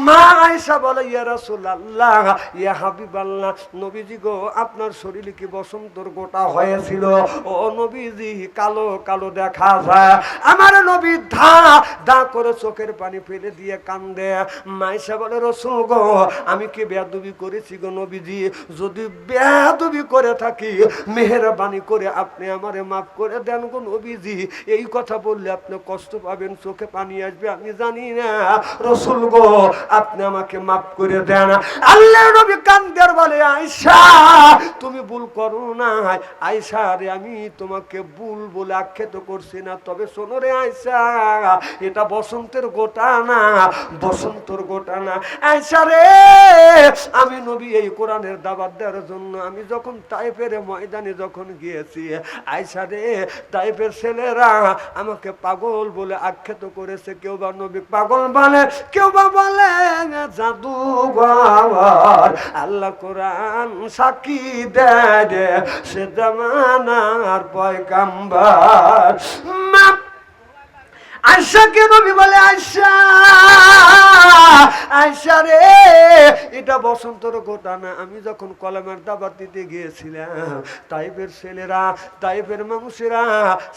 মা আয়েশা বলে, ইয়া রাসূলুল্লাহ, ইয়া হাবিবাল্লাহ, নবীজি গো আপনার শরীরে কি বসন্তর গোটা হয়েছিল? ও নবীজি কালো কালো দেখা যায়। আমার নবী ধা ধা করে চোখের পানি ফেলে দিয়ে কান্দে। মাইশা বলে, রাসূল গো আমি কি বেয়াদবি করেছি গো নবীজি? যদি বেয়াদবি করে থাকি মেহেরবানি করে আপনি আমারে মাফ করে দেন গো নবীজি। এই কথা বললে আপনি কষ্ট পাবেন, চোখে পানি আসবে আমি জানি না, রাসূল গো আপনি আমাকে মাফ করে দেন। আল্লাহর নবী কান্দের বলে, আয়েশা তুমি ভুল করো না। আয়েশা রে আমি তোমাকে ভুল বলে আখ্যাত করছি না, তবে শোনো রে আয়সা এটা বসন্তের গোটা না, বসন্তর গোটা না। আয়সা রে, আমি নবী এই কোরআনের দাওয়াত দেওয়ার জন্য আমি যখন তাইফের ময়দানে যখন গিয়েছি, আয়সা রে, তাইফের ছেলেরা আমাকে পাগল বলে আখ্যাত করেছে। কেউ বা নবী পাগল বলে, কেউ বা বলে জাদুঘর। আল্লাহ কোরআন সাক্ষী দেয় সে জামানার পয়গাম্বার। আয়সাকে নবী বলে, আয়সা, আয়সা রে, এটা বসন্তর গোটা না। আমি যখন কলমের দাওয়াত দিতে গিয়েছিলাম, তাইফের ছেলেরা, তাইফের মানুষেরা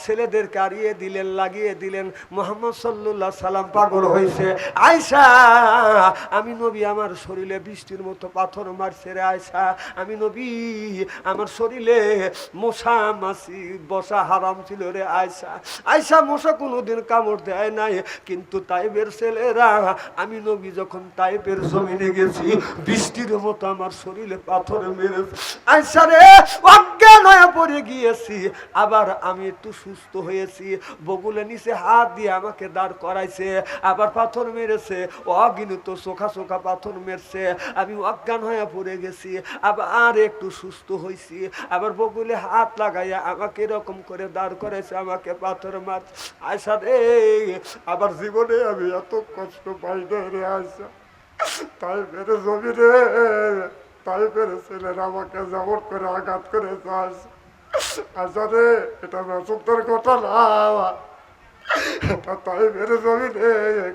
ছেলেদের কারিয়ে দিলেন, লাগিয়ে দিলেন। মুহাম্মদ সাল্লাল্লাহু আলাইহি সাল্লাম পাগল হয়েছে। আয়সা, আমি নবী আমার শরীরে বৃষ্টির মতো পাথর মারছে রে আয়সা। আমি নবী আমার শরীরে মশা মাছি বসা হারাম ছিল রে আয়সা। আয়সা, মশা কোনোদিন কামড় দেয় নাই, কিন্তু তাইফের ছেলেরা, আমি নবী যখন তাইফের জমিনে গেছি, বৃষ্টির মতো আমার শরীরে পাথর মেরেছে। আয়সা রে, অজ্ঞান হয়ে পড়ে গিয়েছি, আবার আমি একটু সুস্থ হয়েছি। বগুলে নিচে হাত দিয়ে আমাকে দাঁড় করাইছে, আবার পাথর মেরেছে, অগিনত চোখা চোখা পাথর মেরছে। আমি অজ্ঞান হয়ে পড়ে গেছি, আবার একটু সুস্থ হয়েছি, আবার বগুলে হাত লাগাইয়া আমাকে এরকম করে দাঁড় করাইছে, আমাকে পাথর মার। আয়সা রে, আবার জীবনে আমি এত কষ্ট পাই না রে আয়সা। তাই মেরে জমি রে, তাই মেরে ছেলেরা আমাকে যেমন করে আঘাত করেছে আয়সা। আয়সা রে, এটা মেসুকদের ঘটনা, তাই মেরে জমি রে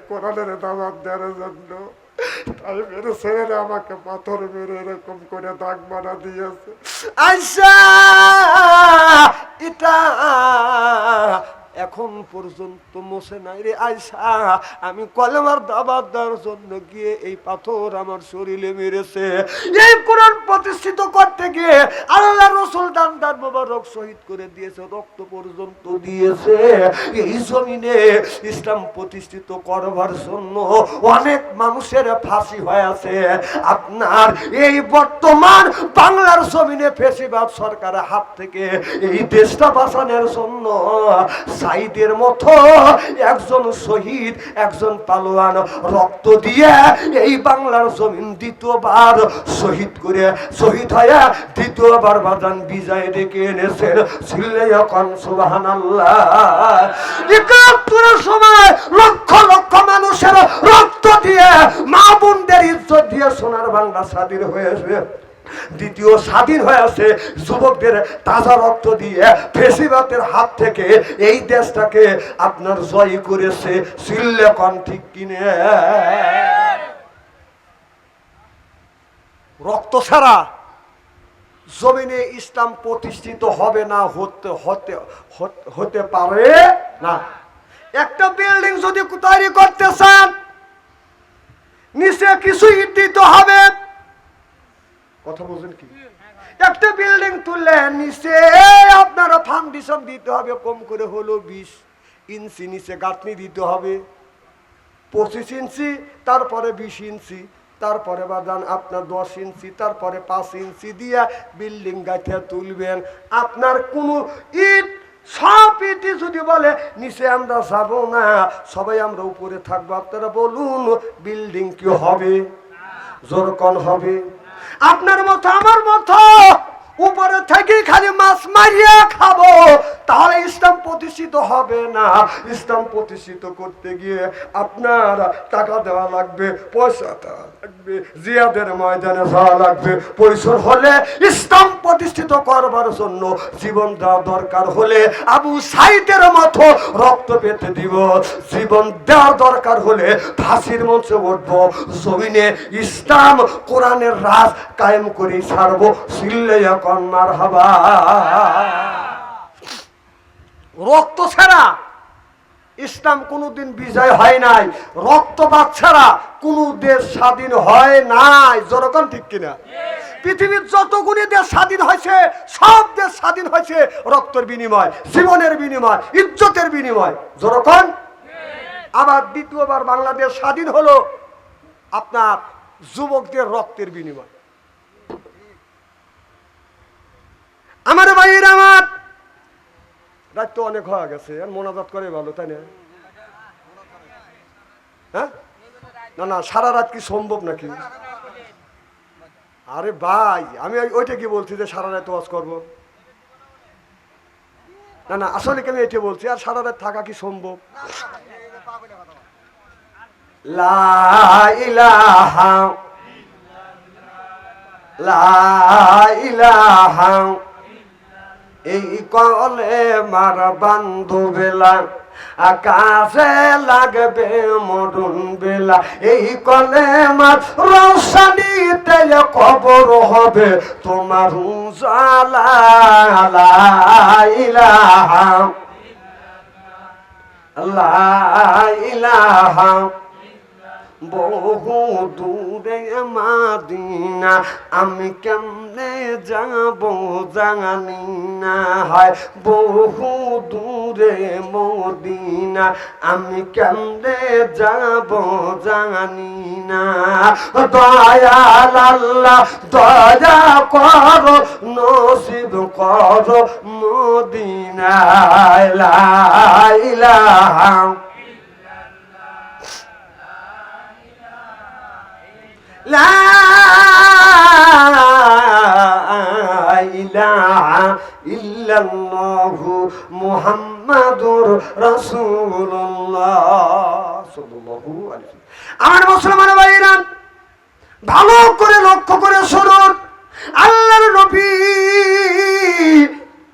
কোরআনের দাওয়াত দেওয়ার জন্য তাই মেরে ছেলেরা আমাকে পাথর মেরে এরকম করে দাগ বানা দিয়েছে। আয়সা, এটা এখন পর্যন্ত মোছে নাই রে আয়সা। আমি কলেমার দাওয়াত দেওয়ার জন্য গিয়ে এই পাথর আমার শরীরে মেরেছে। এই কোরআন প্রতিষ্ঠিত করতে গিয়ে আল্লাহ রাসূল দান মোবারক শহীদ করে দিয়েছে, রক্ত পর্যন্ত দিয়েছে। এই জমিনে ইসলাম প্রতিষ্ঠিত করবার জন্য অনেক মানুষের ফাঁসি হয়েছে। আপনার এই বর্তমান বাংলার জমিনে ফ্যাসিবাদ সরকারের হাত থেকে এই দেশটা বাঁচানোর জন্য সাইদের মতো একজন শহীদ, একজন পালোয়ান রক্ত দিয়ে এই বাংলার জমিন দ্বিতীয়বার শহীদ করে, শহীদ হয়ে দ্বিতীয়বার বাজান বিজয় ডেকে এনেছেন। সিল্লায়াকান সুবহানাল্লাহ। ৭১ সময় লক্ষ লক্ষ মানুষের রক্ত দিয়ে, মা বোনদের ইজ্জত দিয়ে সোনার বাংলা স্বাধীন হয়েছে। দ্বিতীয় স্বাধীন হয়েছে যুবকদের তাজা রক্ত দিয়ে, ফেসিবাদের হাত থেকে এই দেশটাকে আপনার জয় করেছে। সিল্লেকন ঠিক কিনে? রক্ত ছাড়া জমিনে ইসলাম প্রতিষ্ঠিত হবে না, হতে পারে না। একটা বিল্ডিং যদি তৈরি করতে চান, নিচে কিছু ইট দিতে হবে। কথা বলছেন কি? একটা বিল্ডিং তুললে নিচে আপনারা ফাউন্ডেশন দিতে হবে, কম করে হলো 20 ইঞ্চি নিচে গাঁথনি দিতে হবে, 25 ইঞ্চি, তারপরে 20 ইঞ্চি, তারপরে বাদান আপনার 10 ইঞ্চি, তারপরে 5 ইঞ্চি দিয়া বিল্ডিং গাঁথিয়া তুলবেন। আপনার কোনো ইট, সব ইটি যদি বলে নিচে আমরা যাব না, সবাই আমরা উপরে থাকবো, আপনারা বলুন বিল্ডিং কি হবে? জোরকন হবে? আপনার মতো আমার মতো উপরে থেকে খালি মাছ মারিয়া খাবো, তাহলে ইসলাম প্রতিষ্ঠিত হবে না। ইসলাম প্রতিষ্ঠিত করতে গিয়ে আপনার টাকা দেওয়া লাগবে, পয়সা দেওয়া লাগবে, জিহাদের ময়দানে যাওয়া লাগবে। পয়সা হলে ইসলাম প্রতিষ্ঠিত করবার জন্য জীবন দেওয়া দরকার হলে আবু সাইদের মতো রক্ত পেতে দিব। জীবন দেওয়ার দরকার হলে ফাঁসির মঞ্চে উঠবো, জমিনে ইসলাম কোরআনের রাজ কায়েম করে ছাড়বো। সিল্লায়া কন মারহাবা। রক্ত ছাড়া ইসলাম কোনোদিন বিজয় হয় নাই, রক্তপাত ছাড়া কোনো দেশ স্বাধীন হয় নাই। জনগণ ঠিক কিনা? পৃথিবীর যতগুলি দেশ স্বাধীন হয়েছে, সব দেশ স্বাধীন হয়েছে রক্তের বিনিময়, জীবনের বিনিময়, ইজ্জতের বিনিময়। জনগণ, আবার দ্বিতীয়বার বাংলাদেশ স্বাধীন হলো আপনার যুবকদের রক্তের বিনিময়। আমার ভাইয়ের, আমার রাত তো অনেক হয়ে গেছে, আর মোনাজাত করে ভালো, তাই না? হ্যাঁ? না না, সারা রাত কি সম্ভব নাকি? আরে ভাই, আমি ওইটা কি বলছি যে সারা রাত ওয়াজ করবো? না না, আসলে কি আমি এটা বলছি, আর সারা রাত থাকা কি সম্ভব? লা ইলাহা লা ইলাহা, এই কলে মার বান্ধবেলা আকাশে লাগবে মরুন বেলা, এই কলে মার রৌশনীতে কবর হবে তোমার উজালা। লা ইলাহা লা ইলাহা, বহু দূরে মাদিনা আমি কেমনে যাব জানি না, হয় বহু দূরে মদিনা আমি কেমনে যাব জানি না। দয়াল আল্লাহ দয়া করো, নসিব করো মদিনা। লা ইলাহা লা ইলাহা ইল্লাল্লাহু মুহাম্মাদুর রাসূলুল্লাহ সাল্লাল্লাহু আলাইহি ওয়াসাল্লাম। আমার মুসলমান ভাইরা, ভালো করে লক্ষ্য করে শুনুন, আল্লাহর নবী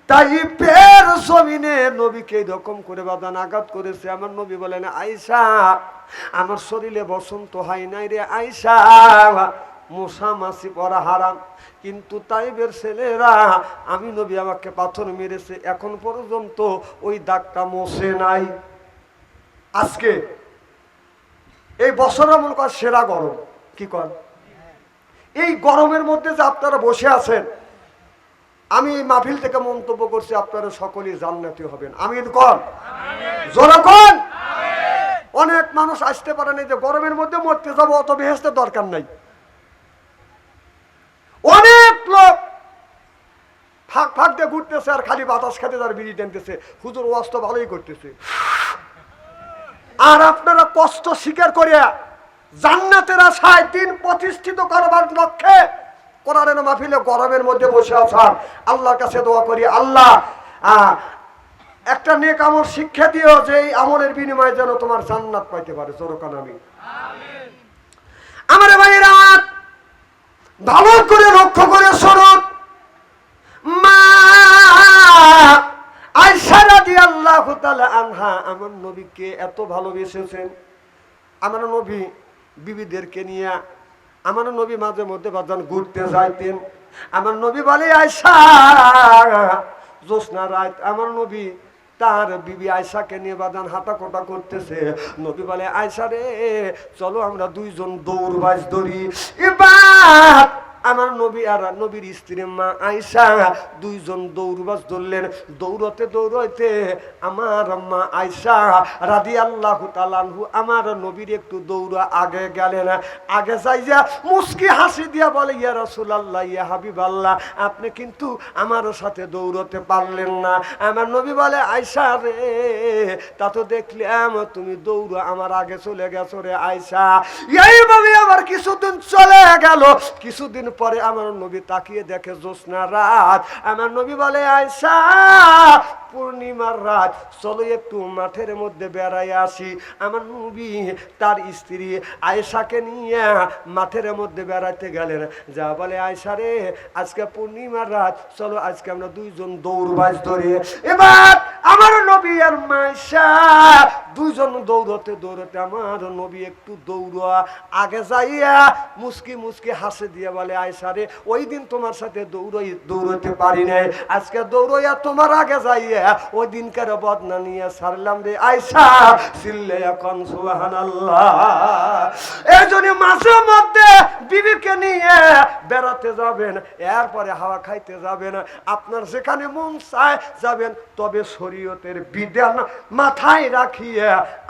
তাইফের জমিনে নবীকে এরকম করে বাদান আঘাত করেছে। আমার নবী বলেন, আয়েশা আমার শরীরে বসন্ত হয় নাই রে আয়েশা, মশা মাছি পরা হারাম, কিন্তু তাইফের ছেলেরা আমি নবী আমাকে পাথর মেরেছে, এখন পর্যন্ত ওই দাগটা মোছে নাই। আজকে এই বছরের মনে কর সেরা গরম, কি কর, এই গরমের মধ্যে যে আপনারা বসে আছেন, আমি এই মাহফিল থেকে মন্তব্য করছি আপনারা সকলেই জান্নাতি হবেন। আমিন কর, জোরে কর। অনেক মানুষ আসতে পারে না যে গরমের মধ্যে মরতে যাবো, অত বেহেশতের দরকার নাই। অনেক লোক ফাঁক ফাঁক দিয়ে ঘুরতেছে আর খালি বাতাস খেতে তার বিড়ি টানতেছে, হুজুর ওয়াজ তো ভালোই করতেছে। আর আপনারা কষ্ট স্বীকার করিয়া জান্নাতের আশায় দিন প্রতিষ্ঠিত করবার লক্ষ্যে কোরআনের মাহফিলে গরমের মধ্যে বসে আছেন। আল্লাহর কাছে দোয়া করি, আল্লাহ একটা নেক আমল শিক্ষা দিও, যে এই আমলের বিনিময়ে যেন তোমার জান্নাত পাইতে পারে। জোরকান আমি। আমার ভাইরা, ভালো করে লক্ষ্য করে শুনুন, মা আয়েশা রাদিয়াল্লাহু তাআলা আনহা আমার নবীকে এত ভালোবেসেছেন। আমার নবী বিবিদেরকে নিয়ে আমার নবী মাঝে মধ্যে বাজান ঘুরতে যাইতেন। আমার নবী বলে, আয়েশা জ্যোৎস্না রাত আমার নবী তার বিবি আয়েশাকে নিয়ে বাজান হাঁটাকোটা করতেছে। নবী বলে, আয়েশা রে চলো আমরা দুইজন দৌড়বাজ ধরি। এবার আমার নবী আর নবীর স্ত্রী মা আয়েশা দুইজন দৌড়বাজ ধরলেন। দৌড়তে দৌড়তে আমার মা আয়েশা রাদিয়াল্লাহু তাআলা আনহু আমার নবীর একটু দৌড়া আগে গেলেন। আগে যাইয়া মুস্কি হাসি দিয়া বলে, ইয়া রাসূলুল্লাহ, ইয়া হাবিবাল্লাহ, আপনি কিন্তু আমার সাথে দৌড়তে পারলেন না। আমার নবী বলে, আয়েশা রে তা তো দেখলাম তুমি দৌড়া আমার আগে চলে গেছো রে আয়েশা। এইভাবে আমার কিছুদিন চলে গেল। কিছুদিন পরে আমার নবী তাকিয়ে দেখে জ্যোৎস্না রাত। আমার নবী বলে, আয়েশা পূর্ণিমার রাত, চলো একটু মাঠের মধ্যে বেড়াই আসি। আমার নবী তার স্ত্রী আয়েশাকে নিয়ে মাঠের মধ্যে বেড়াতে গেলেন। যা বলে, আয়েশা রে আজকে পূর্ণিমার রাত, চলো আজকে আমরা দুইজন দৌড়বাজ ধরি। এবার আমার নবী আর আয়েশা দুইজন দৌড়তে দৌড়তে আমার নবী একটু দৌড়া আগে যাইয়া মুস্কি মুস্কি হাসে দিয়ে বলে, আয়েশা রে ওই দিন তোমার সাথে দৌড়তে পারি নাই, আজকে দৌড়াইয়া তোমার আগে যাইয়া ওই দিনকার বদনা নিয়ে সারলাম রে আয়েশা। চিল্লে এখন সুবহানাল্লাহ। এই জন্য মাঝে মধ্যে বিবিকে নিয়ে বেড়াতে যাবেন, এরপরে হাওয়া খাইতে যাবেন, আপনার যেখানে মন চায় যাবেন, তবে শরীয়তের বিধান মাথায় রাখিয়ে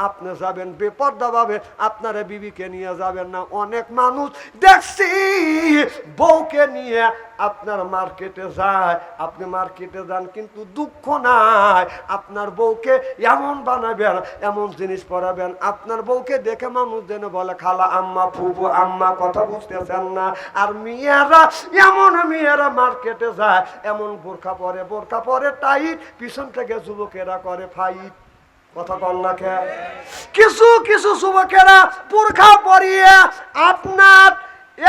আপনি যাবেন, বেপরদা ভাবে আপনারা বিবিকে নিয়ে যাবেন না। অনেক মানুষ দেখছি বউকে নিয়ে আপনার মার্কেটে যায়, আপনি মার্কেটে যান কিন্তু দুঃখ নাই, আপনার বউকে এমন বানাবেন, এমন জিনিস পরাবেন, আপনার বউকে দেখে মানুষ যেন বলে খালা, আম্মা, ফুফু, আম্মা, কথা বুঝতেছেন না। আর মেয়েরা মার্কেটে যায় এমন বোরখা পরে টাইট, পিছন থেকে যুবকেরা করে ফাইট। কথা কন না কে? কিছু কিছু যুবকেরা বোরখা পরিয়ে আপনার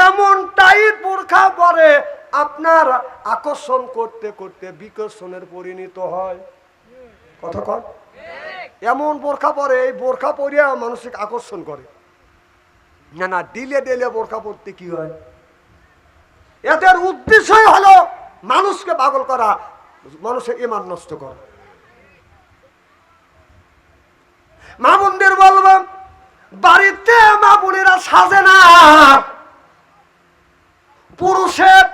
এমন টাইট বোরখা পরে আপনার আকর্ষণ করতে করতে বিকর্ষণের পরিণত হয়। কথা কন? এমন বোরখা পরে, এই বোরখা পরিয়ে মানুষকে আকর্ষণ করে না। না, ডিলে ডিলে বোরখা পরতে কি হয়? এদের উদ্দেশ্যই হলো মানুষকে পাগল করা, মানুষের ঈমান নষ্ট করা। মা বোনদের বলবো, বাড়িতে মা বোনেরা সাজে না, পুরুষের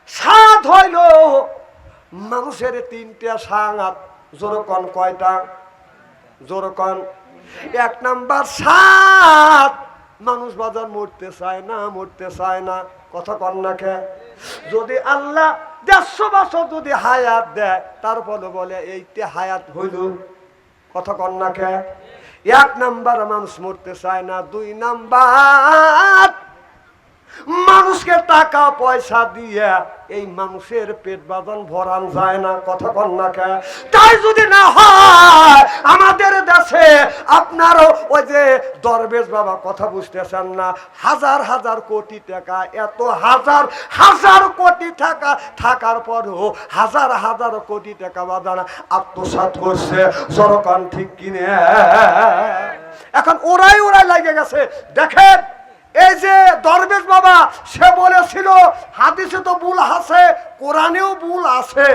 সাত হইল মানুষের তিনটা সাত। জোরকন কয়টা? জোরকন। এক নাম্বার সাত, মানুষ বাজার মরতে চায় না। কথা কন না খে? যদি আল্লাহ 150 বছর যদি হায়াত দেয়, তারপরে বলে এইটা হায়াত হইল। কথা কন না খে? এক নাম্বার মানুষ মরতে চায় না। 2 নাম্বার মানুষকে টাকা পয়সা দিয়ে এই মানুষের পেট বাঁধন ভরান যায় না। কথা কন না কে? তাই যদি না হয় আমাদের দেশে আপনারও ওই যে দরবেশ বাবা, কথা বুঝতেছেন না, হাজার হাজার কোটি টাকা, এত হাজার হাজার কোটি টাকা থাকার পরও হাজার হাজার কোটি টাকা বাঁধান আত্মসাৎ করছে। সরকার ঠিক কিনে এখন ওরাই লাগে গেছে। দেখেন এই যে দরবেশ বাবা, সে বলেছিল হাদিসে তো ভুল আছে, কোরআনেও ভুল আছে।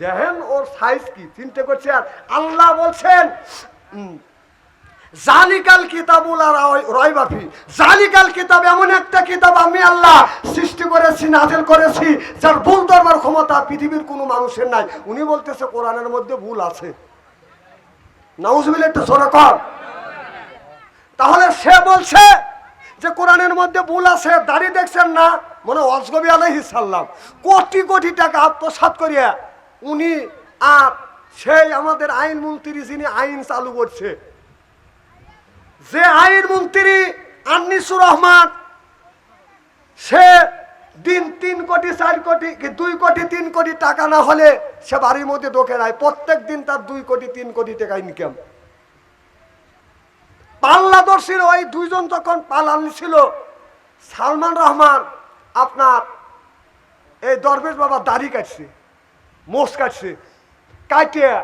দেখেন ওর সাইজ কি, চিন্তা করছে। আর আল্লাহ বলছেন জালিকাল কিতাবুল রাইবাফি, জালিকাল কিতাব এমন একটা কিতাব আমি আল্লাহ সৃষ্টি করেছি, নাযিল করেছি, যার ভুল ধরবার ক্ষমতা পৃথিবীর কোনো মানুষের নাই। উনি বলতেছে কোরআনের মধ্যে ভুল আছে। নাউজুবিল্লাহ, একটু জোরে কর। তাহলে সে বলছে যে কোরআনের মধ্যে ভুল আছে। দাড়ি দেখছেন না, মনে অজগবি আলাইহিস সালাম কোটি কোটি টাকা আত্মসাৎ করিয়া উনি, আর সেই আমাদের আইন মন্ত্রী যিনি আইন চালু করছে, যে আইন মন্ত্রী আনিসুর রহমান, সে দিন 3 কোটি 4 কোটি 2 কোটি 3 কোটি টাকা না হলে সে বাড়ির মধ্যে ঢোকে নাই। প্রত্যেক দিন তার 2 কোটি 3 কোটি টাকা ইনকাম। পাল্লা ধরছিল ওই 2 জন, তখন পালান ছিল সালমান রহমান, আপনার এই দরবেশ বাবা দাড়ি কাটছে, মোষ কাটছে, কাটিয়া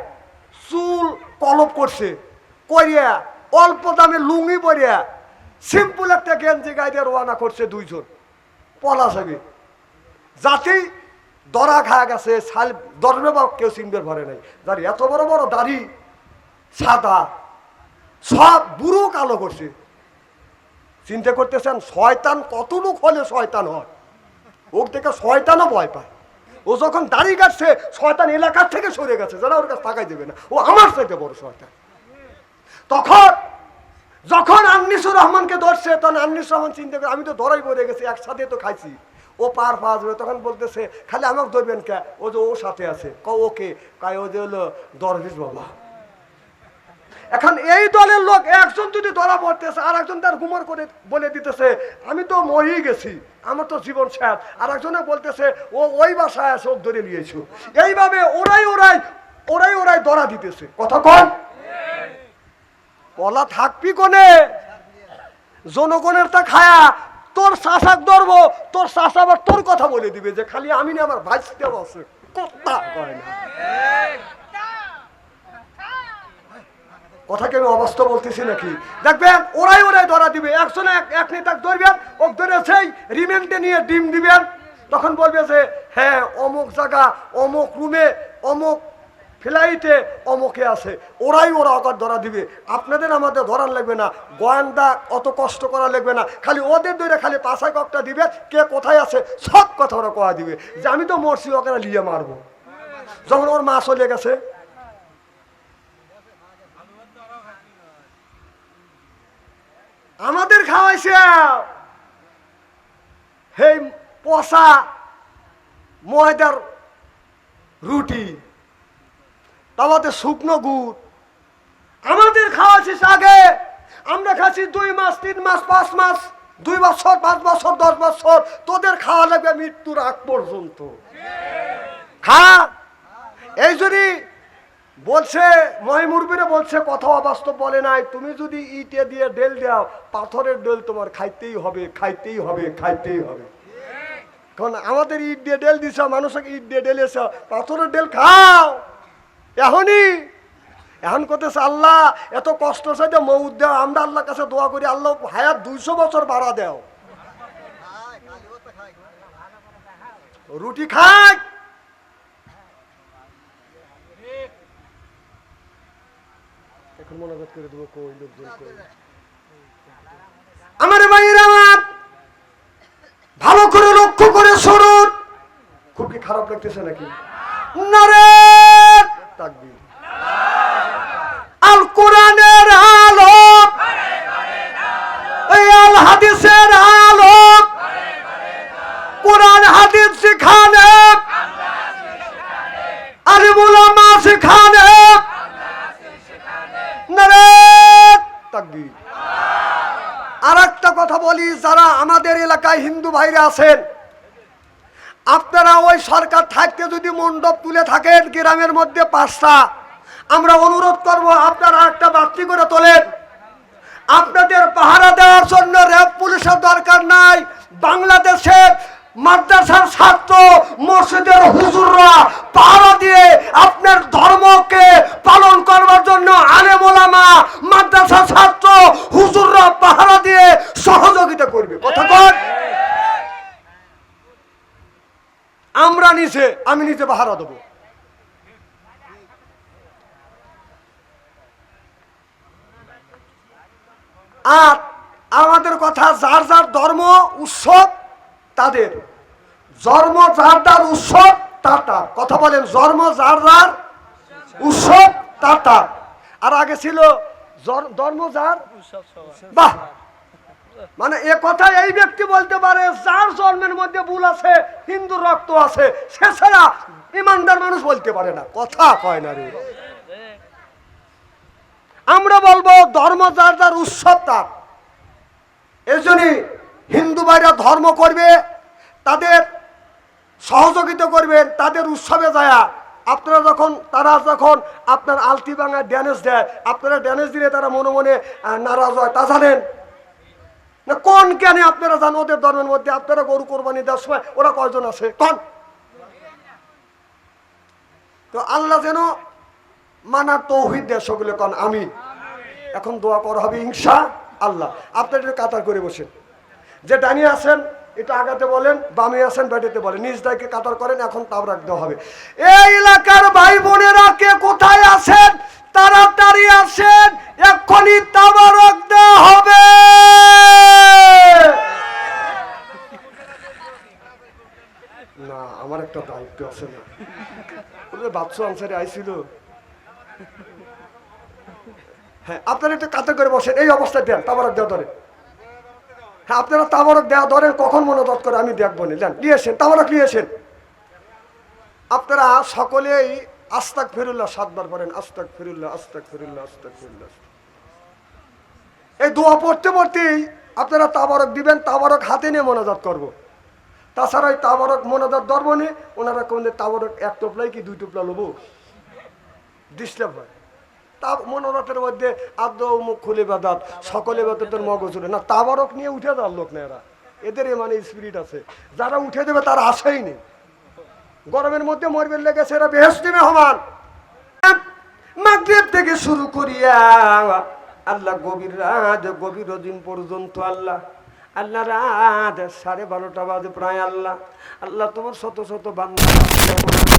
চুল কলপ করছে, করিয়া অল্প দামে লুঙ্গি পরিয়া সিম্পল একটা গেঞ্জি গাইতে রওনা করছে 2 জন পলা যাবে। যাতেই দরা খায়া গেছে, দরবে বাবা কেউ চিনবে ভরে নাই। দাড়ি এত বড় বড় দাড়ি, সাদা, সব বুড়ো কালো করছে। চিন্তা করতেছেন শয়তান কতটুক হলে শয়তান হয়? ওর থেকে শয়তানও ভয় পায়। ও যখন দাড়ি কাটছে, শয়তান এলাকার থেকে সরে গেছে, যারা ওর কাছে তাকাই দেবে না, ও আমার চাইতে বড় শয়তান। তখন যখন আনিসুর রহমানকে ধরছে, তখন আনিসুর রহমান চিন্তা করে আমি তো ধরাই পড়ে গেছি, একসাথে তো খাইছি, ও পার পাওয়া যাবে। তখন বলতেছে খালি আমাকে ধরবেন কে? ও যে ওর সাথে আছে। ওকে কায় ও যে হলো দরবেশ বাবা। এখন এই দলের লোক একজন যদি ধরা পড়তেছে, আর একজন তার গুমর করে বলে দিতেছে আমি তো মরেই গেছি, আমার তো জীবন শেষ। আর একজনে বলতেছে ও ওই বাসায় আছে, ও ধরে নিয়েছো। এইভাবে ওরাই ধরা দিতেছে। কথা কন? বলা থাকবি কোনে? জনগণের তা খায়া তোর চাষাক ধরবো, তোর চাষা আবার তোর কথা বলে দিবে যে খালি আমি না, আমার ভাইসতে বসে কথা কয় না। কথা কেন অবস্থা বলতেছি নাকি? দেখবেন ওরাই ধরা দিবে। একজনে এক নেতাকে ধরবেন, ও ধরে সেই রিমান্ডে নিয়ে ডিম দিবেন। তখন বলবে যে হ্যাঁ অমুক জায়গা, অমুক রুমে, অমুক ফ্লাইটে অমুকে আছে, ওরা অকার ধরা দিবে। আপনাদের আমাদের ধরার লাগবে না, গোয়েন্দা অত কষ্ট করা লাগবে না, খালি ওদের ধরে খালি পাশায় ককটা দিবে, কে কোথায় আছে সব কথা ওরা কয়া দিবে যে আমি তো মরছি, ওকে লিয়ে মারবো। যখন ওর মা চলে গেছে, আমাদের খাওয়াইছে সেই পচা ময়দার রুটি, আমাদের শুকনো গুড় আমাদের খাওয়াছিস আগে। আমরা খাচ্ছি 2 মাস 3 মাস 5 মাস, 2 বছর 5 বছর 10 বছর, তোদের খাওয়া লাগবে মৃত্যুর আগ পর্যন্ত। খা। এই যদি বলছে মহিমুরবিরে বলছে, কথা অবাস্তব বলে নাই, তুমি যদি ইটে দিয়ে ডেল দাও, পাথরের ডেল তোমার খাইতেই হবে, খাইতেই হবে, খাইতেই হবে। কারণ আমাদের ইট দিয়ে ডেল দিছ, মানুষকে ইট দিয়ে ডেলেছ, পাথরের ডেল খাও এখনই। এখন করতেছে আল্লাহ এত কষ্ট সাথে মৌত দেও, আমরা আল্লাহর কাছে দোয়া করি আল্লাহ হায়াত 200 বছর বাড়া দেও। রুটি খাই, এখন মনোবাদ করে দেবো কই লোকজন কই। আমার ভাইয়েরা আমার ভালো করে লক্ষ্য করে শুনুন। খুব কি খারাপ লাগতেছে নাকি? নারে তাকবীর। আল কোরআনের আলো, আল হাদিসের আলো, কোরআন হাদিস শিখানে, আলিম উলামা শিখানে, নারে তাকবীর। আর একটা কথা বলি, যারা আমাদের এলাকায় হিন্দু ভাইরা আছেন, আপনারা ওই সরকার থাকতে যদি মণ্ডপ তুলে থাকেন গ্রামের মধ্যে 5টা, আমরা অনুরোধ করব আপনারা একটা বাতি করে তোলেন। আপনাদের পাহারা দেওয়ার জন্য র্যাব পুলিশের দরকার নাই। বাংলাদেশের মাদ্রাসার ছাত্র, মসজিদের হুজুররা পাহারা দিয়ে আপনার ধর্মকে পালন করবার জন্য আলেম ওলামা, মাদ্রাসার ছাত্র, হুজুররা পাহারা দিয়ে সহযোগিতা করবে। কথা কন। আমরা নিচে, আমি নিচে পাহারা দেবো। আর আমাদের কথা, যার যার ধর্ম উৎসব তাদের, ধর্ম যার যার উৎসব তার তার। কথা বলেন, ধর্ম যার যার উৎসব তার তার। আর আগে ছিল ধর্ম যার বাহ, মানে এ কথা এই ব্যক্তি বলতে পারে যার জন্মের মধ্যে ভুল আছে, হিন্দুর রক্ত আছে, সে ছাড়া ইমানদার মানুষ বলতে পারে না। কথা কয় না রে। আমরা বলবো ধর্ম যার যার উৎসব তার। এই জন্যই হিন্দু ভাইরা ধর্ম করবে, তাদের সহযোগিতা করবেন, তাদের উৎসবে যায়। আপনারা যখন, তারা যখন আপনার আলতি ভাঙা ড্যানেজ দেয়, আপনারা ড্যানেজ দিলে তারা মনে মনে নারাজ হয়, তা জানেন না? কোন জ্ঞানে আপনারা জান ওদের ধর্মের মধ্যে আপনারা গরু কোরবানি দেওয়ার সময় ওরা কয়জন আছে কোন? তো আল্লাহ যেন মানার তৌহিদ দেয় সকলে কোন আমিন। এখন দোয়া করা হবে ইনশাআল্লাহ। আপনারা একটু কাতার করে বসেন, যে ডানি আছেন এটা আগাতে বলেন, বামে আছেন বেটাতে বলেন, নিজ দায়কে কাতার করেন। এখন তাও রাখতে হবে। এই এলাকার ভাই বোনেরা কে কোথায় আছেন তাড়াতাড়ি আসেন, এক্ষুনি তাবারক দেওয়া হবে। না আমার একটা দায়িত্ব আছে না, বাচ্চা আনসারে আইছিল। হ্যাঁ আপনারা একটু কাতার করে বসেন, এই অবস্থায় দেন, তাবারক দেওয়া ধরে। হ্যাঁ আপনারা তাবারক দেওয়া ধরেন, কখন মনোদত করে আমি দেখবো না। দেন, নিয়েছেন তাবারক নিয়েছেন। আপনারা সকলেই আস্তাক ফিরুল্লাহ 7 বার পড়েন, আস্তাক ফিরুল্লাহ, আস্তাক ফিরুল্লাহ, আস্তাক ফিরুল্লাহ। এই দোয়া পড়তে পড়তেই আপনারা তাবারক দিবেন, তাবারক হাতে নিয়ে মোনাজাত করব। তাছাড়া এই তাবারক মোনাজাত ধরবো নি, ওনারা কোন তাবারক 1 টোপলাই কি 2 টোপলা লবো, ডিস্টার্ব হয়। তা মনোরথের মধ্যে আদ্য মুখ খুলে বাদাত, সকলে বাদাতের মগজুরে না, তাবারক নিয়ে উঠে যাওয়ার লোক না এরা। এদের মানে স্পিরিট আছে, যারা উঠে দেবে তারা আসেই নেই। গরমের মধ্যে মরবে লেগেছে, এরা বেহেশতি মেহমান। মাগরিব থেকে শুরু করিয়া আল্লাহ গভীর রাত, গভীর দিন পর্যন্ত আল্লাহ আল্লাহ রাত 12:30 বাজে প্রায়। আল্লাহ আল্লাহ তোমার শত শত বান্দা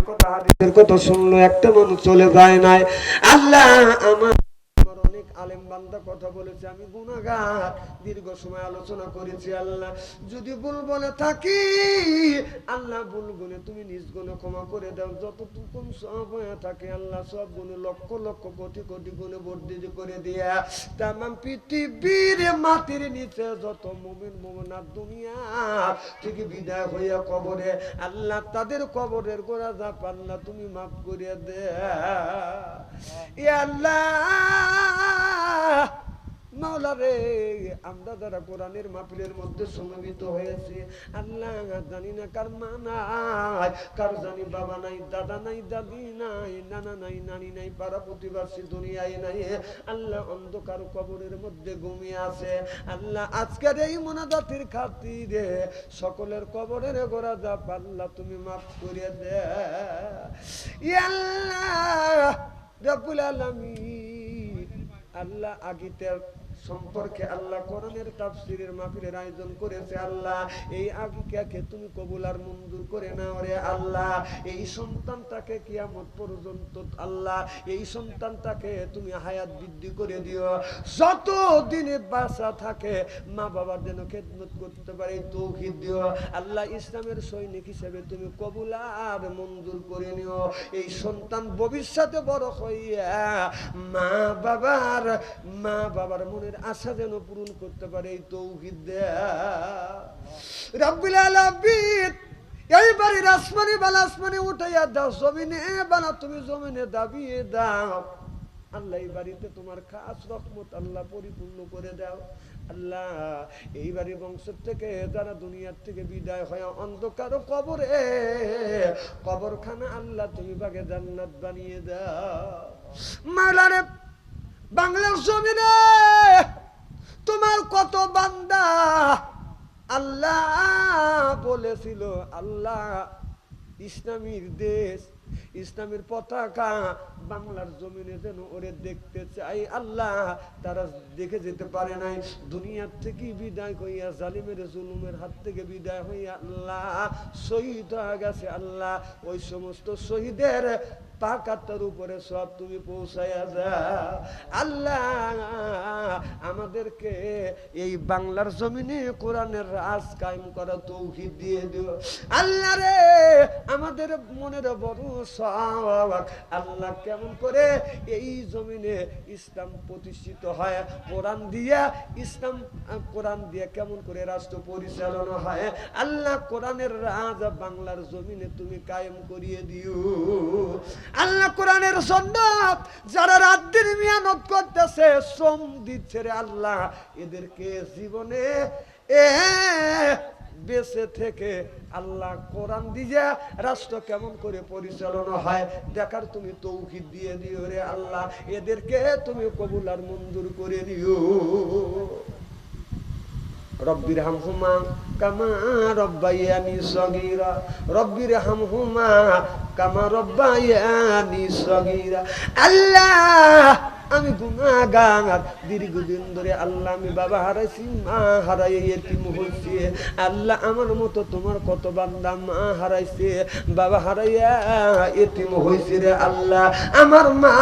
কথা হাদিসের কথা শুনলো, একটা মানুষ চলে যায় নাই। আল্লাহ আমার অনেক আলেম বান্দা কথা বলেছে, আমি গুনাহগার, দীর্ঘ সময় আলোচনা করেছি। আল্লাহ যদি ভুল বলে থাকি আল্লাহ ভুল গুণে তুমি নিজ গুণে ক্ষমা করে দাও। যতটুকু সব হয়ে থাকে আল্লাহ সব গুণে লক্ষ লক্ষ কোটি কোটি গুণে বর্ধিত করে দিয়া তামাম পৃথিবীর মাটির নিচে যত মুমিন মুমিনাত দুনিয়া থেকে বিদায় হইয়া কবরে আল্লাহ তাদের কবরের গোড়া যা পাল্লা তুমি মাফ করে দে। ইয়া আল্লাহ মাওলা রে, আমরা যারা কোরআনের মাহফিলের মধ্যে সমবেত হয়েছে আল্লাহ জানি না কার মা নাই, কার জানি বাবা নাই, দাদা নাই, দাদি নাই, নানা নাই, নানি নাই, পাড়া প্রতিবেশী দুনিয়ায় নাই। আল্লাহ অন্ধকার কবরের মধ্যে ঘুমিয়ে আছে। আল্লাহ আজকের এই মোনাজাতের খাতিরে সকলের কবরের গোড়া যা পাল্লা তুমি মাফ করে দে। ইয়া আল্লাহ রব্বুল আলামিন, আল্লাহ আগিতের সম্পর্কে আল্লাহ কোরআনের তাফসীরের মাহফিলের আয়োজন করেছে। আল্লাহ এই আগিকাকে তুমি কবুল আর মঞ্জুর করে নাও রে আল্লাহ। এই সন্তানটাকে কিয়ামত পর্যন্ত আল্লাহ এই সন্তানটাকে তুমি হায়াত বৃদ্ধি করে দিও, যত দিনে বাঁচা থাকে মা বাবার যেন খেদমত করতে পারে তৌফিক দিও আল্লাহ। ইসলামের সৈনিক হিসেবে তুমি কবুল আর মঞ্জুর করে নিও। এই সন্তান ভবিষ্যতে বড় হইয়া মা বাবার মনের আশা যেন পূরণ করতে পারে এই তৌফিক দে রব্বুল আলামিন। এই বাড়ির আসমানি বালা আসমানি উঠাইয়া দাও, জমিনে বালা তুমি জমিনে দাবিয়ে দাও আল্লাহ। এই বাড়িতে তোমার খাস রহমত আল্লাহ পরিপূর্ণ করে দাও আল্লাহ। এই বাড়ির বংশ থেকে যারা দুনিয়ার থেকে বিদায় হয় অন্ধকার কবরে কবরখানা আল্লাহ তুমি বাগে জান্নাত বানিয়ে দাও মাওলা রে। বাংলার জমিনে তোমার কত বান্দা আল্লাহ বলেছিল আল্লাহ ইসলামীর দেশ, ইসলামের পতাকা বাংলার জমিনে যেন ওরে দেখতে চাই আল্লাহ। তারা দেখে যেতে পারে নাই, দুনিয়ার থেকে বিদায় হইয়া জালিমের জুলুমের হাত থেকে বিদায় হইয়া আল্লাহ শহীদ হয়ে গেছে আল্লাহ। ওই সমস্ত শহীদের পাকাতার উপরে সব তুমি পৌঁছায়া যাও আল্লাহ। আমাদেরকে এই বাংলার জমিনে কোরআনের রাজ কায়েম করা তৌফিক দিয়ে দিও আল্লাহ রে। আমাদের মনের বড় শখ আল্লাহ কেমন করে এই জমিনে ইসলাম প্রতিষ্ঠিত হয়, কোরআন দিয়া ইসলাম, কোরআন দিয়ে কেমন করে রাষ্ট্র পরিচালনা হয় আল্লাহ। কোরআনের রাজ বাংলার জমিনে তুমি কায়েম করিয়ে দিও আল্লাহ। কোরআনের জন্য যারা রাত দিন মেহনত করতেছে, শ্রম দিচ্ছে রে আল্লাহ, এদেরকে জীবনে বেঁচে থেকে আল্লাহ কোরআন দিয়ে রাষ্ট্র কেমন করে পরিচালনা হয় দেখার তুমি তৌফিক দিয়ে দিও রে আল্লাহ। এদেরকে তুমি কবুল আর মঞ্জুর করে দিও। রব্বির হামহুমা কামা রব্বায়ানি সগীরা, রব্বির হামহুমা কামা রব্বায়ানি সগীরা। আল্লাহ আমি গুনাহগার, দীর্ঘদিন ধরে আল্লাহ আমি বাবা হারাইছি, মা হারাই এতিম হইছি আল্লাহ। আমার মতো তোমার কত বান্দা মা হারাইছে, বাবা হারাইয়া এতিম হইছে রে আল্লাহ। আমার মা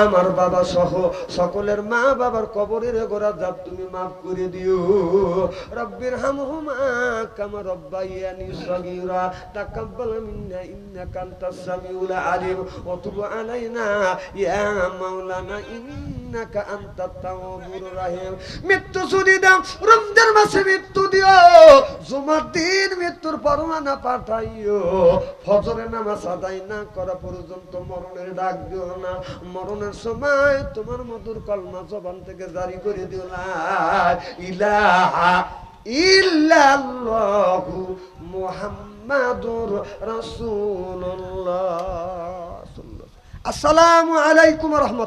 আমার বাবা সহ সকলের মা বাবার কবরের গোড়া যাব তুমি মাফ করে দিও। রব্বির হামহুমা কামা রব্বায়ানি সগীরা, তাকাব্বাল মিন্না ইন্নাকা আনতাস সামিউল আলিম ওয়া তুব আলাইনা ইয়া মাওলানা ইন্নাকা আনতাত তাওয়াবুর রহিম। মৃত্যু যদি দাও রমজান মাসে মৃত্যু দিও, জুমার দিন মৃত্যুর পরোয়ানা পাঠাইও, ফজরের নামাজ আদায় না করা পর্যন্ত মরণের ডাক দিও না। মরণের সময় তোমার মধুর কলমা জবান থেকে জারি করে দিও, লা ইলাহা ইল্লাল্লাহু মুহাম্মাদুর রাসূলুল্লাহ। আসসালামু আলাইকুম ওয়া রাহমাতুল্লাহ।